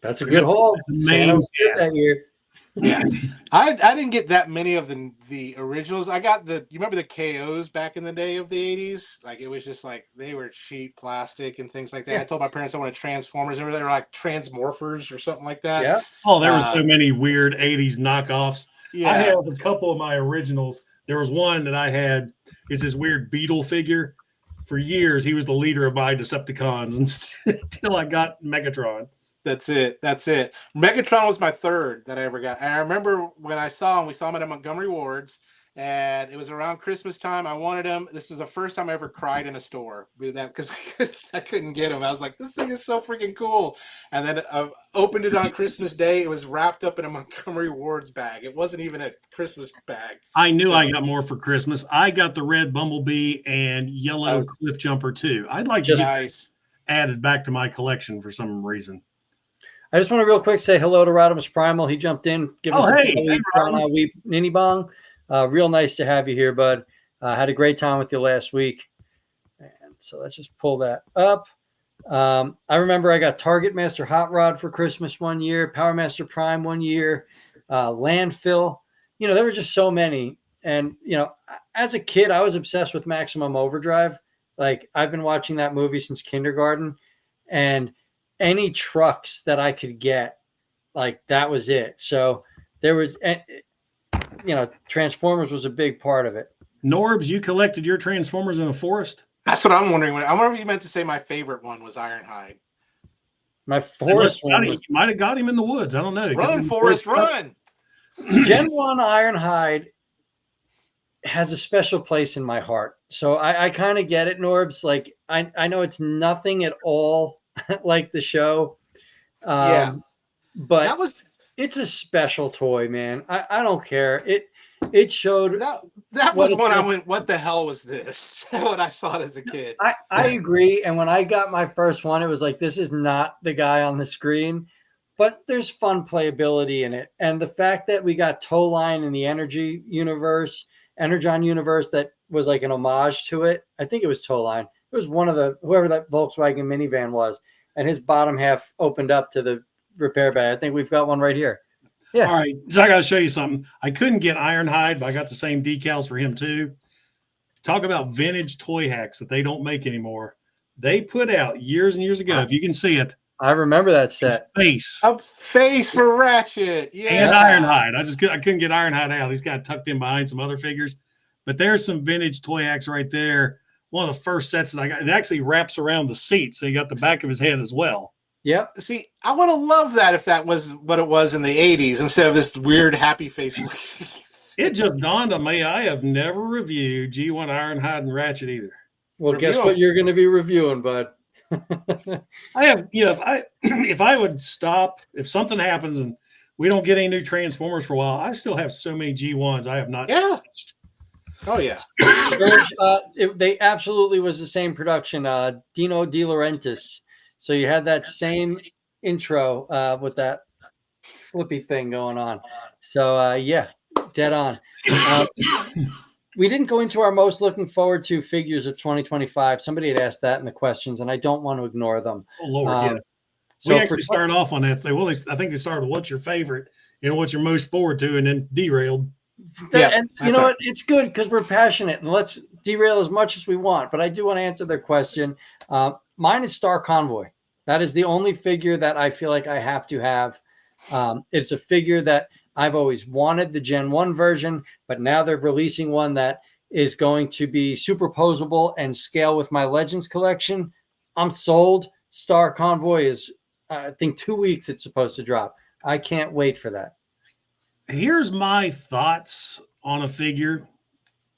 That's a good haul. Santa was good that year. Yeah, I didn't get that many of the originals. I got you remember the KOs back in the day of the 80s? Like, it was just like they were cheap plastic and things like that. I told my parents I wanted Transformers, and they were like Transmorphers or something like that. Yeah. Oh, there were so many weird 80s knockoffs. Yeah. I have a couple of my originals. There was one that I had. It's this weird beetle figure. For years, he was the leader of my Decepticons until I got Megatron. That's it. Megatron was my third that I ever got. And I remember when we saw him at Montgomery Ward's, and it was around Christmas time. I wanted him. This was the first time I ever cried in a store because I couldn't get him. I was like, this thing is so freaking cool. And then I opened it on Christmas Day. It was wrapped up in a Montgomery Ward's bag. It wasn't even a Christmas bag. I knew I got more for Christmas. I got the red Bumblebee and yellow Cliff Jumper too. I'd like to get added back to my collection for some reason. I just want to real quick say hello to Rodimus Primal. He jumped in, give us a Nini Bong. Real nice to have you here, bud. Had a great time with you last week. And so let's just pull that up. I remember I got Target Master Hot Rod for Christmas one year, Power Master Prime one year, Landfill. There were just so many. And, as a kid, I was obsessed with Maximum Overdrive. Like, I've been watching that movie since kindergarten. And any trucks that I could get, like, that was it. So there was, Transformers was a big part of it. Norbs, you collected your Transformers in a forest? That's what I'm wondering. I wonder if you meant to say my favorite one was Ironhide. My forest one you might have got him in the woods. I don't know. Run, Forrest, run! Gen 1 Ironhide has a special place in my heart. So I kind of get it, Norbs. Like I know it's nothing at all like the show. Yeah, But that was it's a special toy, man. I don't care. It showed that what was a when I trip. went, what the hell was this? When I saw it as a kid. I agree. And when I got my first one, it was like, this is not the guy on the screen, but there's fun playability in it. And the fact that we got Tow Line in the Energon universe, that was like an homage to it. I think it was Tow Line. It was one of whoever that Volkswagen minivan was. And his bottom half opened up to the repair bay. I think we've got one right here. Yeah. All right. So I got to show you something. I couldn't get Ironhide, but I got the same decals for him too. Talk about vintage toy hacks that they don't make anymore. They put out years and years ago, if you can see it. I remember that set. A face for Ratchet. Yeah. And Ironhide. I couldn't get Ironhide out. He's got of tucked in behind some other figures. But there's some vintage toy hacks right there. One of the first sets that I got, it actually wraps around the seat. So you got the back of his head as well. Yep. See, I would have loved that if that was what it was in the 80s instead of this weird happy face. It just dawned on me, I have never reviewed G1 Ironhide and Ratchet either. Well, guess what you're going to be reviewing, bud? I have, if I would stop, if something happens and we don't get any new Transformers for a while, I still have so many G1s I have not touched. Oh, yeah. They absolutely was the same production, Dino De Laurentiis. So you had that same intro with that flippy thing going on. So, yeah, dead on. We didn't go into our most looking forward to figures of 2025. Somebody had asked that in the questions, and I don't want to ignore them. Oh, Lord, yeah. So we actually started off on that. Say, well, I think they started, what's your favorite? What's your most forward to? And then derailed. And you know what? It's good because we're passionate, and let's derail as much as we want. But I do want to answer their question. Mine is Star Convoy. That is the only figure that I feel like I have to have. It's a figure that I've always wanted, the Gen 1 version, but now they're releasing one that is going to be superposable and scale with my Legends collection. I'm sold. Star Convoy is, I think, 2 weeks it's supposed to drop. I can't wait for that. Here's my thoughts on a figure.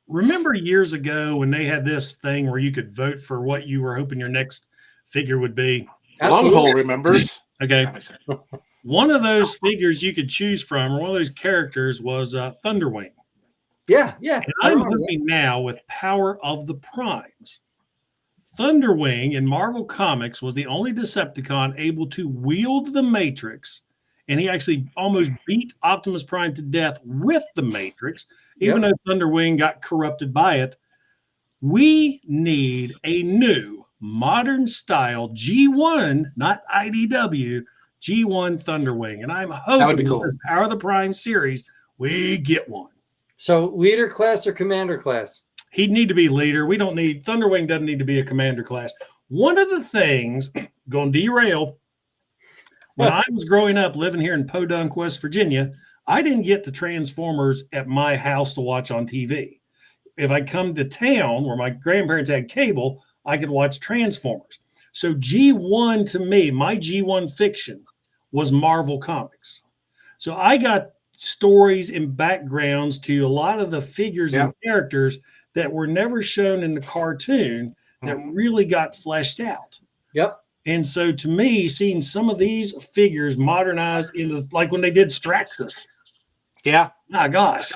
Remember years ago when they had this thing where you could vote for what you were hoping your next figure would be? Longhole remembers. Okay. One of those figures you could choose from, or one of those characters, was Thunderwing. Yeah. And I'm hoping now with Power of the Primes. Thunderwing in Marvel Comics was the only Decepticon able to wield the Matrix, and he actually almost beat Optimus Prime to death with the Matrix, even though Thunderwing got corrupted by it. We need a new, modern-style G1, not IDW, G1 Thunderwing, and I'm hoping that would be cool. This Power of the Prime series, we get one. So leader class or commander class? He'd need to be leader. We don't need, Thunderwing doesn't need to be a commander class. One of the things, going to derail, when I was growing up living here in Podunk, West Virginia, I didn't get the Transformers at my house to watch on TV. If I come to town where my grandparents had cable, I could watch Transformers. So G1 to me, my G1 fiction was Marvel Comics. So I got stories and backgrounds to a lot of the figures and characters that were never shown in the cartoon that really got fleshed out. Yep. And so to me, seeing some of these figures modernized into, like when they did Straxus. Yeah. My gosh.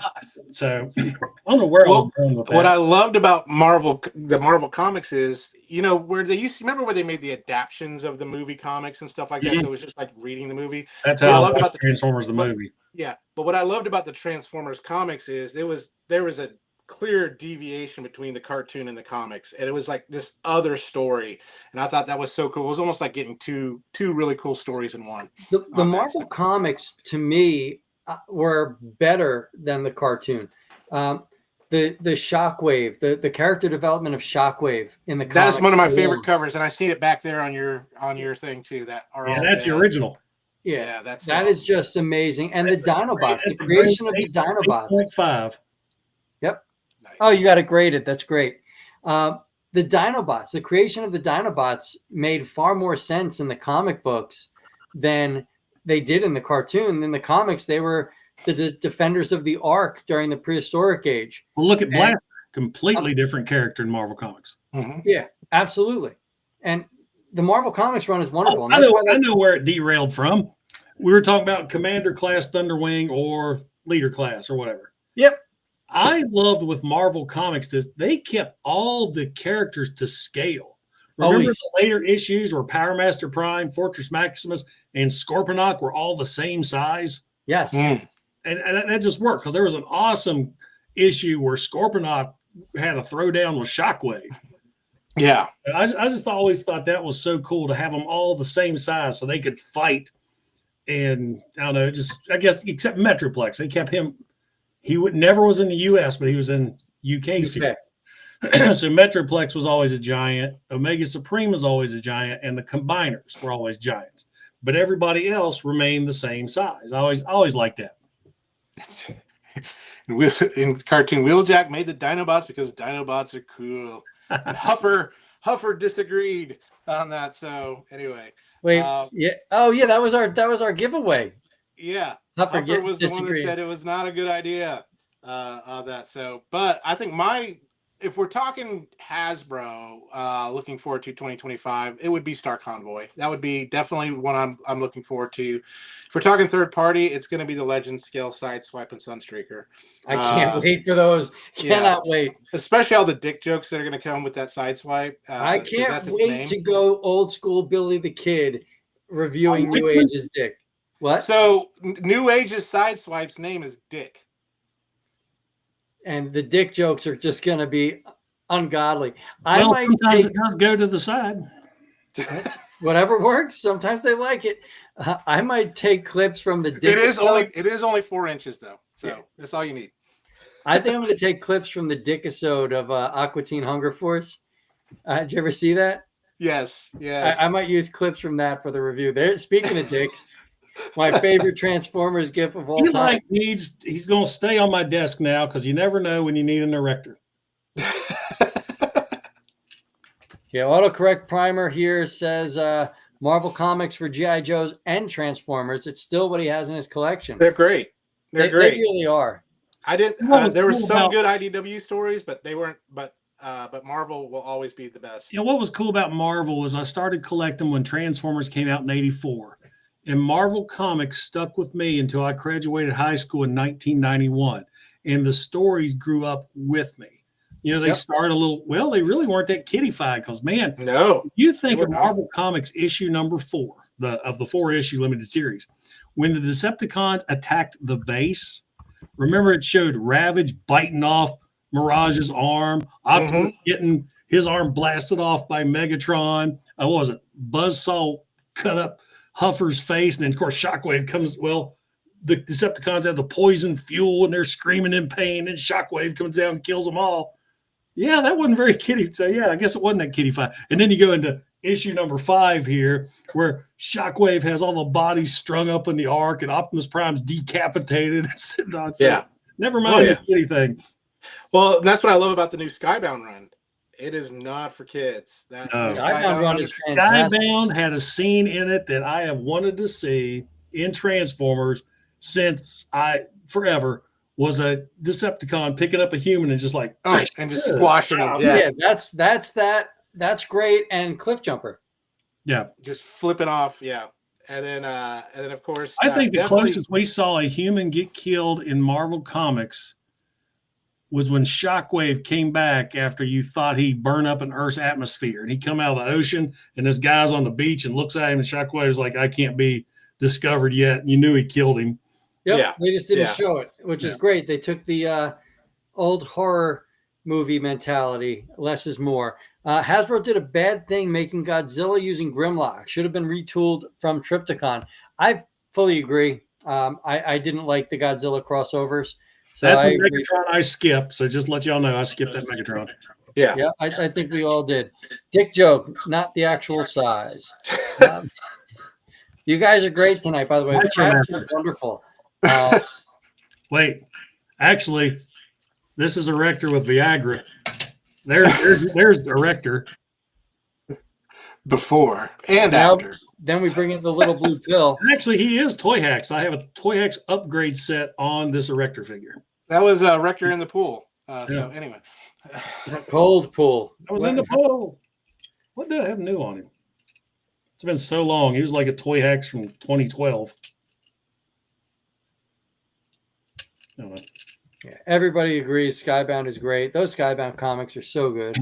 So I don't know where I was going with that. What I loved about the Marvel Comics is, where they used to, remember where they made the adaptions of the movie comics and stuff like that? So it was just like reading the movie. That's how I loved about the Transformers, the movie. Yeah. But what I loved about the Transformers comics is there was a clear deviation between the cartoon and the comics, and it was like this other story, and I thought that was so cool. It was almost like getting two really cool stories in one. The Marvel comics to me were better than the cartoon. The Shockwave, the character development of Shockwave in the comics. That's one of my favorite covers, and I see it back there on your thing too. That's the original. Yeah, that is just amazing. And the Dinobots, the creation of the Dinobots. 8.5. Yep. Nice. Oh, you got it graded. That's great. The Dinobots, the creation of the Dinobots made far more sense in the comic books than they did in the cartoon. In the comics, they were the defenders of the Ark during the prehistoric age. Well, look at Blaster, completely different character in Marvel Comics. Mm-hmm. Yeah, absolutely. And the Marvel Comics run is wonderful. Oh, I know where it derailed from. We were talking about Commander Class Thunderwing or Leader Class or whatever. Yep. I loved with Marvel Comics is they kept all the characters to scale. Remember the later issues where Power Master Prime, Fortress Maximus, and Scorponok were all the same size? Yes. And that just worked because there was an awesome issue where Scorponok had a throwdown with Shockwave. Yeah. And I just always thought that was so cool to have them all the same size so they could fight. And I don't know, I guess except Metroplex, they kept him. He never was in the U.S., but he was in UK series. So Metroplex was always a giant. Omega Supreme was always a giant, and the Combiners were always giants. But everybody else remained the same size. I always liked that. In cartoon, Wheeljack made the Dinobots because Dinobots are cool. And Huffer disagreed on that. So anyway, wait, yeah, oh yeah, that was our giveaway. Yeah, Huffer was the one that said it was not a good idea on that. So, but I think if we're talking Hasbro, looking forward to 2025, it would be Star Convoy. That would be definitely one I'm looking forward to. If we're talking third party, it's going to be the Legend Scale Sideswipe and Sunstreaker. I can't wait for those. Cannot wait. Especially all the dick jokes that are going to come with that Sideswipe. I can't wait to go old school Billy the Kid reviewing New Age's Dick. What? So New Age's Sideswipe's name is Dick. And the dick jokes are just going to be ungodly. Sometimes it does go to the side. Whatever works. Sometimes they like it. I might take clips from the dick. It is only 4 inches though, so that's all you need. I think I'm going to take clips from the dickisode of Aqua Teen Hunger Force. Did you ever see that? Yes. I might use clips from that for the review. There. Speaking of dicks. My favorite Transformers gif of all time. He's going to stay on my desk now because you never know when you need an erector. Yeah, autocorrect primer here says Marvel Comics for G.I. Joes and Transformers. It's still what he has in his collection. They're great. They really are. I didn't. There were some good IDW stories, but they weren't. But Marvel will always be the best. Yeah, what was cool about Marvel was I started collecting when Transformers came out in '84. And Marvel Comics stuck with me until I graduated high school in 1991. And the stories grew up with me. You know, they started a little, they really weren't that kiddified because, man, you think of Marvel Comics issue number 4, of the 4-issue limited series, when the Decepticons attacked the base, remember it showed Ravage biting off Mirage's arm, Optimus getting his arm blasted off by Megatron. What was it? Buzzsaw cut up Huffer's face, and then of course Shockwave comes. Well, the Decepticons have the poison fuel, and they're screaming in pain, and Shockwave comes down and kills them all. Yeah, that wasn't very kiddie. So yeah, I guess it wasn't that kiddie-fied. And then you go into issue number 5 here, where Shockwave has all the bodies strung up in the Ark, and Optimus Prime's decapitated. Never mind the kiddie thing. Well, that's what I love about the new Skybound run. It is not for kids. Skybound run is fantastic. Skybound had a scene in it that I have wanted to see in Transformers since forever. Was a Decepticon picking up a human and just squashing him. Yeah, that's great. And Cliff Jumper. Yeah, just flipping off. Yeah, and then of course, I think the closest we saw a human get killed in Marvel Comics was when Shockwave came back after you thought he'd burn up in Earth's atmosphere. And he come out of the ocean, and this guy's on the beach and looks at him, and Shockwave's like, I can't be discovered yet. And you knew he killed him. Yep, yeah. They just didn't show it, which is great. They took the old horror movie mentality, less is more. Hasbro did a bad thing making Godzilla using Grimlock. Should have been retooled from Trypticon. I fully agree. I didn't like the Godzilla crossovers. So that's a Megatron I skipped. So just let y'all know I skipped that Megatron. Yeah. Yeah, I think we all did. Dick joke, not the actual size. You guys are great tonight, by the way. The chat's been wonderful. Wait, actually, this is Erector with Viagra. There's Erector. Before and after. then we bring in the little blue pill. And actually, he is Toy Hacks. I have a Toy Hacks upgrade set on this Erector figure. That was Rector in the pool. So anyway. Cold pool. I was in the pool. What did I have new on him? It's been so long. He was like a Toy Hacks from 2012. I don't know. Yeah, everybody agrees Skybound is great. Those Skybound comics are so good.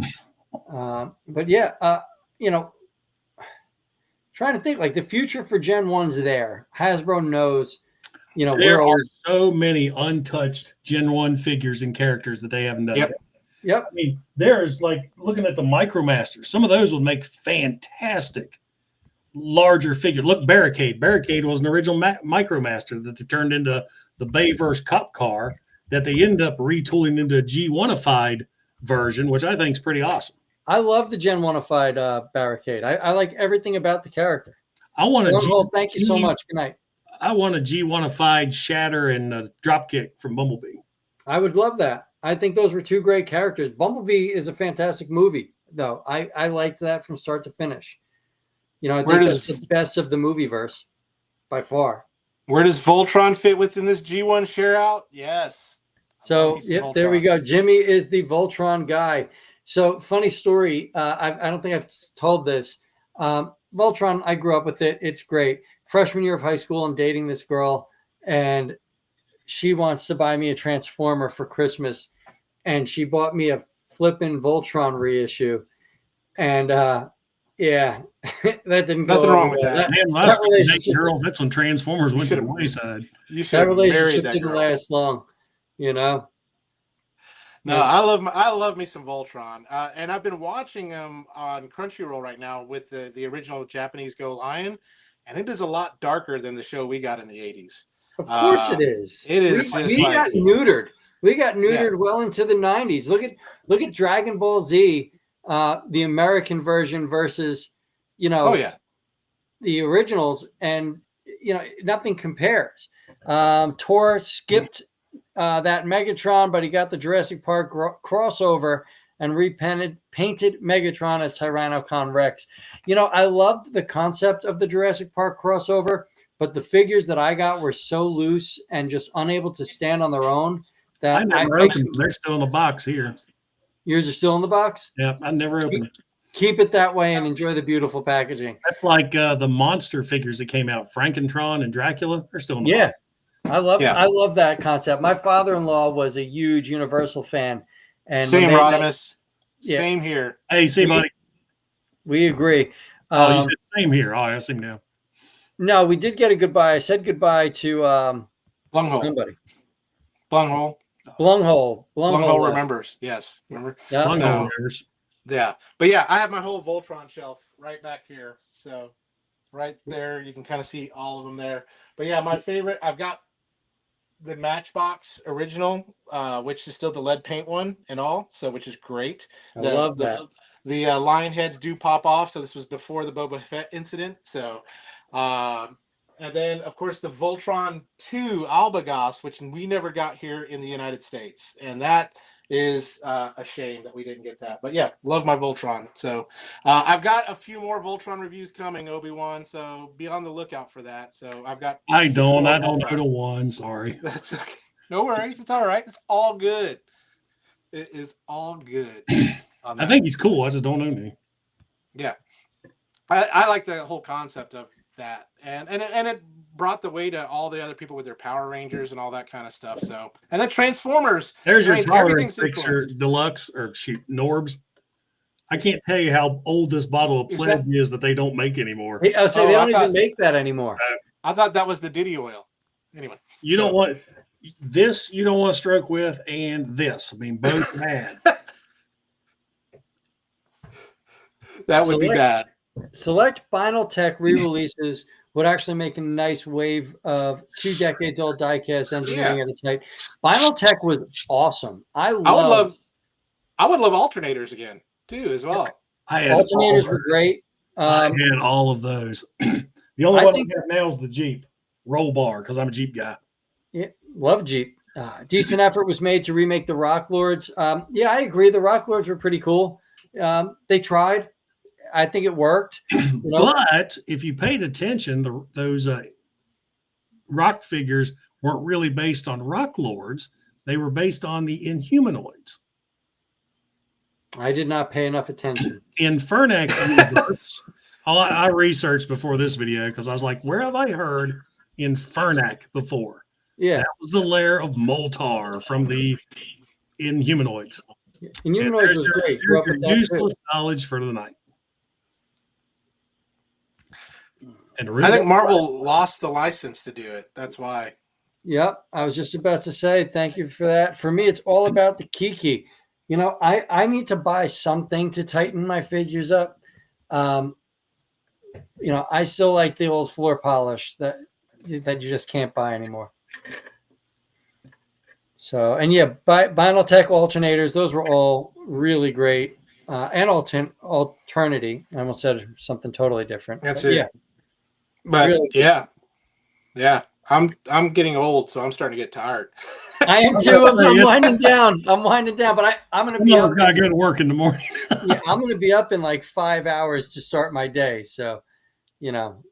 But yeah, you know, trying to think, like, the future for Gen 1's there. Hasbro knows, you know, there are so many untouched Gen 1 figures and characters that they haven't done. Yep. I mean, there's like looking at the Micromasters. Some of those would make fantastic larger figure. Look, Barricade. Barricade was an original Micromaster that they turned into the Bayverse Cop car that they ended up retooling into a G1ified version, which I think is pretty awesome. I love the Gen 1ified Barricade. I like everything about the character. I want to. Thank you so much. Good night. I want a G1ified Shatter and a Dropkick from Bumblebee. I would love that. I think those were two great characters. Bumblebee is a fantastic movie, though. I liked that from start to finish. You know, I think that's the best of the movie verse by far. Where does Voltron fit within this G1 share out? Yes. So, yep, there we go. Jimmy is the Voltron guy. So, funny story. I don't think I've told this. Voltron, I grew up with it. It's great. Freshman year of high school, I'm dating this girl, and she wants to buy me a Transformer for Christmas. And she bought me a flippin' Voltron reissue. And, yeah, that didn't go Nothing wrong well. with that. Girls, that's when Transformers went to the wayside. That relationship didn't last long, you know. No, I love me some Voltron, and I've been watching them on Crunchyroll right now with the original Japanese Go Lion, and it is a lot darker than the show we got in the 80s. Of course, it is. It is. We got neutered. We got neutered well into the 90s. Look at Dragon Ball Z. The American version versus, you know, the originals, and you know, nothing compares. Tor skipped that Megatron, but he got the Jurassic Park crossover and painted Megatron as Tyrannosaurus Rex. You know, I loved the concept of the Jurassic Park crossover, but the figures that I got were so loose and just unable to stand on their own that I never opened them. They're still in the box here. Yours are still in the box? Yeah, I never opened it. Keep it that way and enjoy the beautiful packaging. That's like the monster figures that came out, Frankentron and Dracula. They're still in the box. I love that concept. My father-in-law was a huge Universal fan. And same, Rodimus. Same here. Hey, see, buddy. We agree. You said same here. Oh, I see now. No, we did get a goodbye. I said goodbye to somebody. Blunghole. Blunghole remembers. Yes. Remember? Yeah. Remembers. Yeah. But yeah, I have my whole Voltron shelf right back here. So right there, you can kind of see all of them there. But yeah, my favorite, I've got the Matchbox original, which is still the lead paint one and all. So, which is great. I love that. The lion heads do pop off. So this was before the Boba Fett incident. So, and then, of course, the Voltron 2 Albagos, which we never got here in the United States. And that is a shame that we didn't get that. But yeah, love my Voltron. So I've got a few more Voltron reviews coming, Obi-Wan. So be on the lookout for that. So I've got... I don't know to one. Sorry. That's okay. No worries. It's all right. It's all good. It is all good. I think he's cool. I just don't know me. Yeah. I like the whole concept of that, and it brought the way to all the other people with their Power Rangers and all that kind of stuff. So, and then Transformers. There's your Power Ranger Deluxe or Norbs. I can't tell you how old this bottle of Pledge is that they don't make anymore. They don't even make that anymore. I thought that was the Diddy oil. Anyway, you don't want this. You don't want to stroke with, and this. I mean, both bad. That would be bad. Select Vinyl Tech re-releases would actually make a nice wave of 2 decades old diecast engineering at its height. Vinyl Tech was awesome. I would love alternators again too, as well. Alternators were great. I had all of those. The only one I have now is the Jeep roll bar because I'm a Jeep guy. Yeah, love Jeep. Decent effort was made to remake the Rock Lords. Yeah, I agree. The Rock Lords were pretty cool. They tried. I think it worked. You know? But if you paid attention, those rock figures weren't really based on rock lords. They were based on the Inhumanoids. I did not pay enough attention. In Fernac universe, I researched before this video because I was like, where have I heard Infernac before? Yeah. That was the lair of Moltar from the Inhumanoids. Inhumanoids was great. Grew up with that useless knowledge for the night. And I think Marvel lost the license to do it. That's why. Yep. I was just about to say, thank you for that. For me, it's all about the Kiki. You know, I need to buy something to tighten my figures up. You know, I still like the old floor polish that you just can't buy anymore. So, and yeah, Vinyltech alternators, those were all really great. And Alternity. I almost said something totally different. That's but it. Yeah. But really yeah. I'm getting old, so I'm starting to get tired. I am too. I'm winding down. I'm winding down, but I'm going to be up. Got to go to work in the morning. Yeah, I'm going to be up in like 5 hours to start my day. So, you know,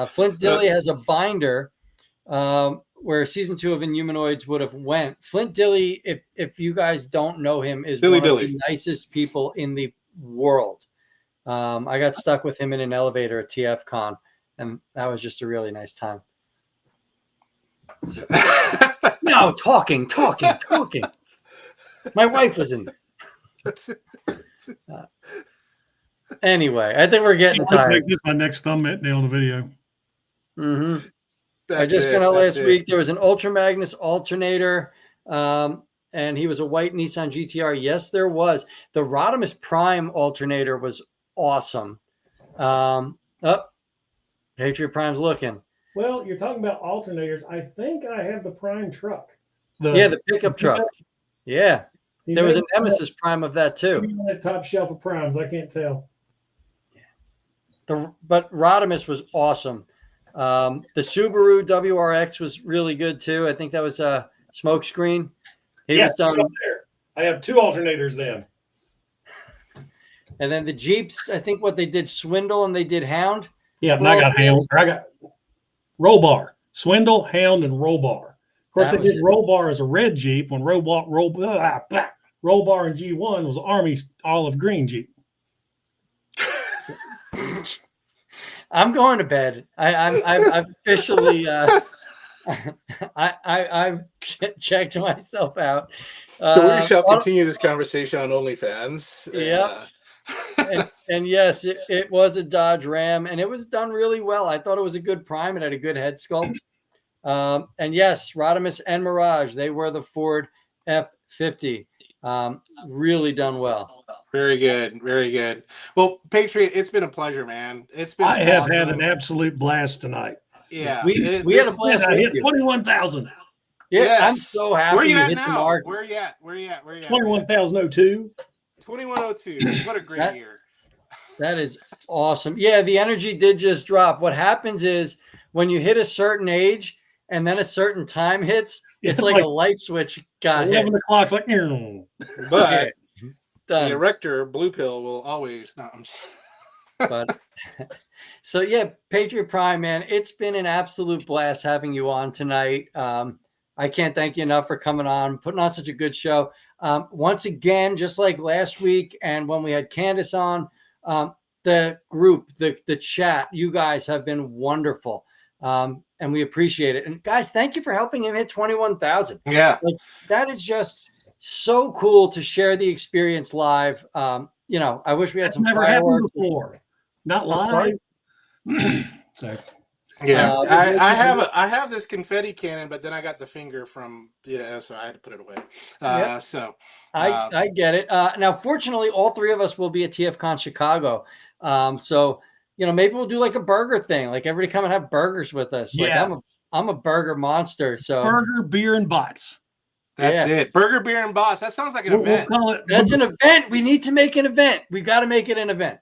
Flint Dilley has a binder where season 2 of Inhumanoids would have went. Flint Dilley, if you guys don't know him, is one of the nicest people in the world. I got stuck with him in an elevator at TFCon, and that was just a really nice time. No, talking. My wife was in there. Anyway, I think we're getting tired. This is my next thumbnail in the video. Mm-hmm. I just found out last week there was an Ultra Magnus alternator, and he was a white Nissan GTR. Yes, there was. The Rodimus Prime alternator was awesome. Patriot Prime's looking. Well, you're talking about alternators. I think I have the Prime truck. The pickup truck. Yeah. There was a Nemesis Prime of that too. That top shelf of Primes. I can't tell. But Rodimus was awesome. The Subaru WRX was really good too. I think that was a Smokescreen. He was done there. I have 2 alternators then. And then the Jeeps, I think what they did Swindle and they did Hound. Yeah, and I got Hound. I got Roll Bar, Swindle, Hound, and Roll Bar. Of course, they did Roll Bar as a red Jeep when Roll Bar and G1 was Army olive green Jeep. I'm going to bed. I've officially I've checked myself out. So we shall continue this conversation on OnlyFans. Yeah. And yes, it was a Dodge Ram, and it was done really well. I thought it was a good Prime. It had a good head sculpt. And yes, Rodimus and Mirage, they were the Ford F50. Really done well. Very good. Very good. Well, Patriot, it's been a pleasure, man. It's been I have had an absolute blast tonight. Yeah. We had a blast. I hit 21,000. Yeah, yes. I'm so happy. Where are you at now? Where are you at? 21,002. 2102. What a great year. That is awesome. Yeah, the energy did just drop. What happens is when you hit a certain age and then a certain time hits, it's like a light switch got 11 hit. o'clock's like, but the erector blue pill will always but so yeah, Patriot Prime, man, it's been an absolute blast having you on tonight. I can't thank you enough for coming on, putting on such a good show. Once again, just like last week and when we had Candace on, the group, the chat, you guys have been wonderful. And we appreciate it. And guys, thank you for helping him hit 21,000. Yeah. Like, that is just so cool to share the experience live. You know, I wish we had some never happened before. Not live. So yeah, I have this confetti cannon, but then I got the finger from so I had to put it away. So I get it. Now, fortunately, all 3 of us will be at TFCon Chicago. So maybe we'll do like a burger thing, like everybody come and have burgers with us. Yes. Like I'm a burger monster. So burger, beer, and bots. That's it. Burger, beer, and bots. That sounds like an event. That's an event. We need to make an event. We got to make it an event.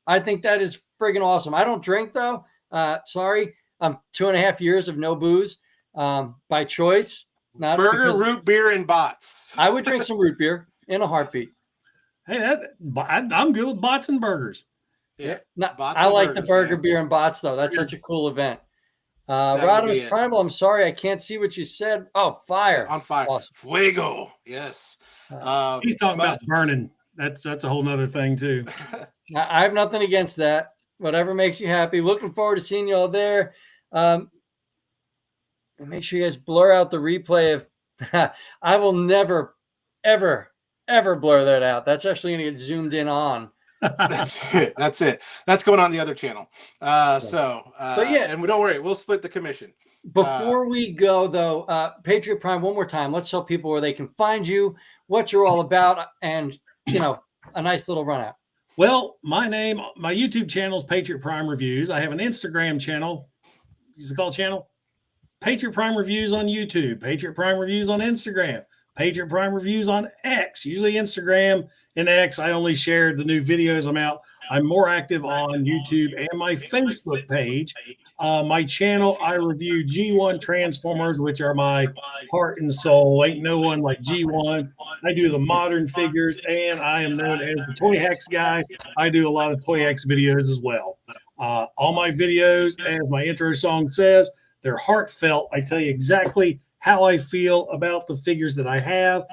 I think that is friggin' awesome. I don't drink though. Sorry. I'm 2.5 years of no booze by choice. Not burger, root beer, and bots. I would drink some root beer in a heartbeat. Hey, I'm good with bots and burgers. Yeah. No, Bots I and like the burgers, burger, man. beer, and bots though. That's such a cool event. That would be Rodimus it. Primal, I'm sorry I can't see what you said. Oh, fire. On fire. Awesome. Fuego. Yes. He's talking about burning. That's a whole nother thing too. I have nothing against that. Whatever makes you happy. Looking forward to seeing you all there. And make sure you guys blur out the replay of I will never, ever, ever blur that out. That's actually going to get zoomed in on. That's it. That's it. That's going on the other channel. But yeah, and don't worry, we'll split the commission. Before we go, though, Patriot Prime, one more time. Let's tell people where they can find you, what you're all about, and a nice little run out. Well, my YouTube channel is Patriot Prime Reviews. I have an Instagram channel. Is it called channel? Patriot Prime Reviews on YouTube. Patriot Prime Reviews on Instagram. Patriot Prime Reviews on X. Usually Instagram and X, I only share the new videos I'm out. I'm more active on YouTube and my Facebook page. My channel, I review G1 Transformers, which are my heart and soul. Ain't no one like G1. I do the modern figures, and I am known as the Toy Hacks guy. I do a lot of Toy Hacks videos as well. All my videos, as my intro song says, they're heartfelt. I tell you exactly how I feel about the figures that I have.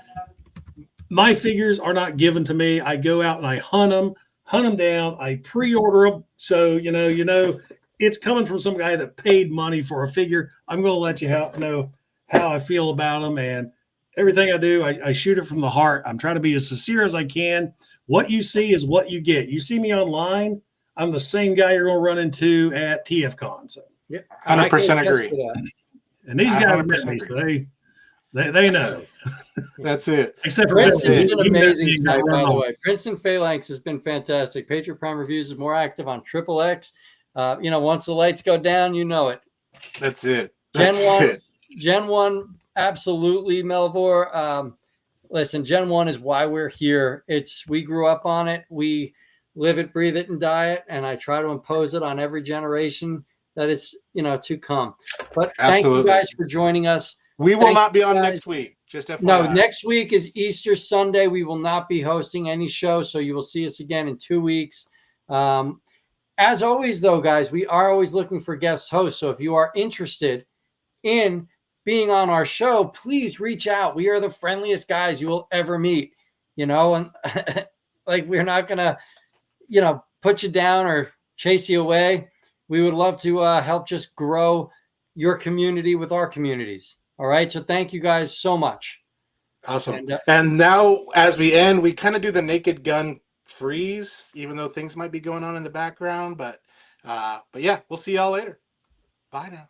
My figures are not given to me. I go out and I hunt them down. I pre-order them. So, it's coming from some guy that paid money for a figure. I'm going to let you know how I feel about them. And everything I do, I shoot it from the heart. I'm trying to be as sincere as I can. What you see is what you get. You see me online, I'm the same guy you're going to run into at TFCon. So, yeah, 100% agree. And these guys met me, so they know. That's it. Except for Prince has been amazing tonight, by the way. Princeton Phalanx has been fantastic. Patriot Prime Reviews is more active on Triple X. Once the lights go down, you know it. That's it. Gen 1, absolutely, Melvor. Listen, Gen 1 is why we're here. We grew up on it. We live it, breathe it, and die it. And I try to impose it on every generation that is, to come. But thank you guys for joining us. We will not be on next week. Just FYI. No, next week is Easter Sunday. We will not be hosting any show, so you will see us again in 2 weeks. As always, though, guys, we are always looking for guest hosts. So if you are interested in being on our show, please reach out. We are the friendliest guys you will ever meet, and we're not going to, put you down or chase you away. We would love to help just grow your community with our communities. All right. So thank you guys so much. Awesome. And now as we end, we kind of do the Naked Gun freeze, even though things might be going on in the background. But yeah, we'll see y'all later. Bye now.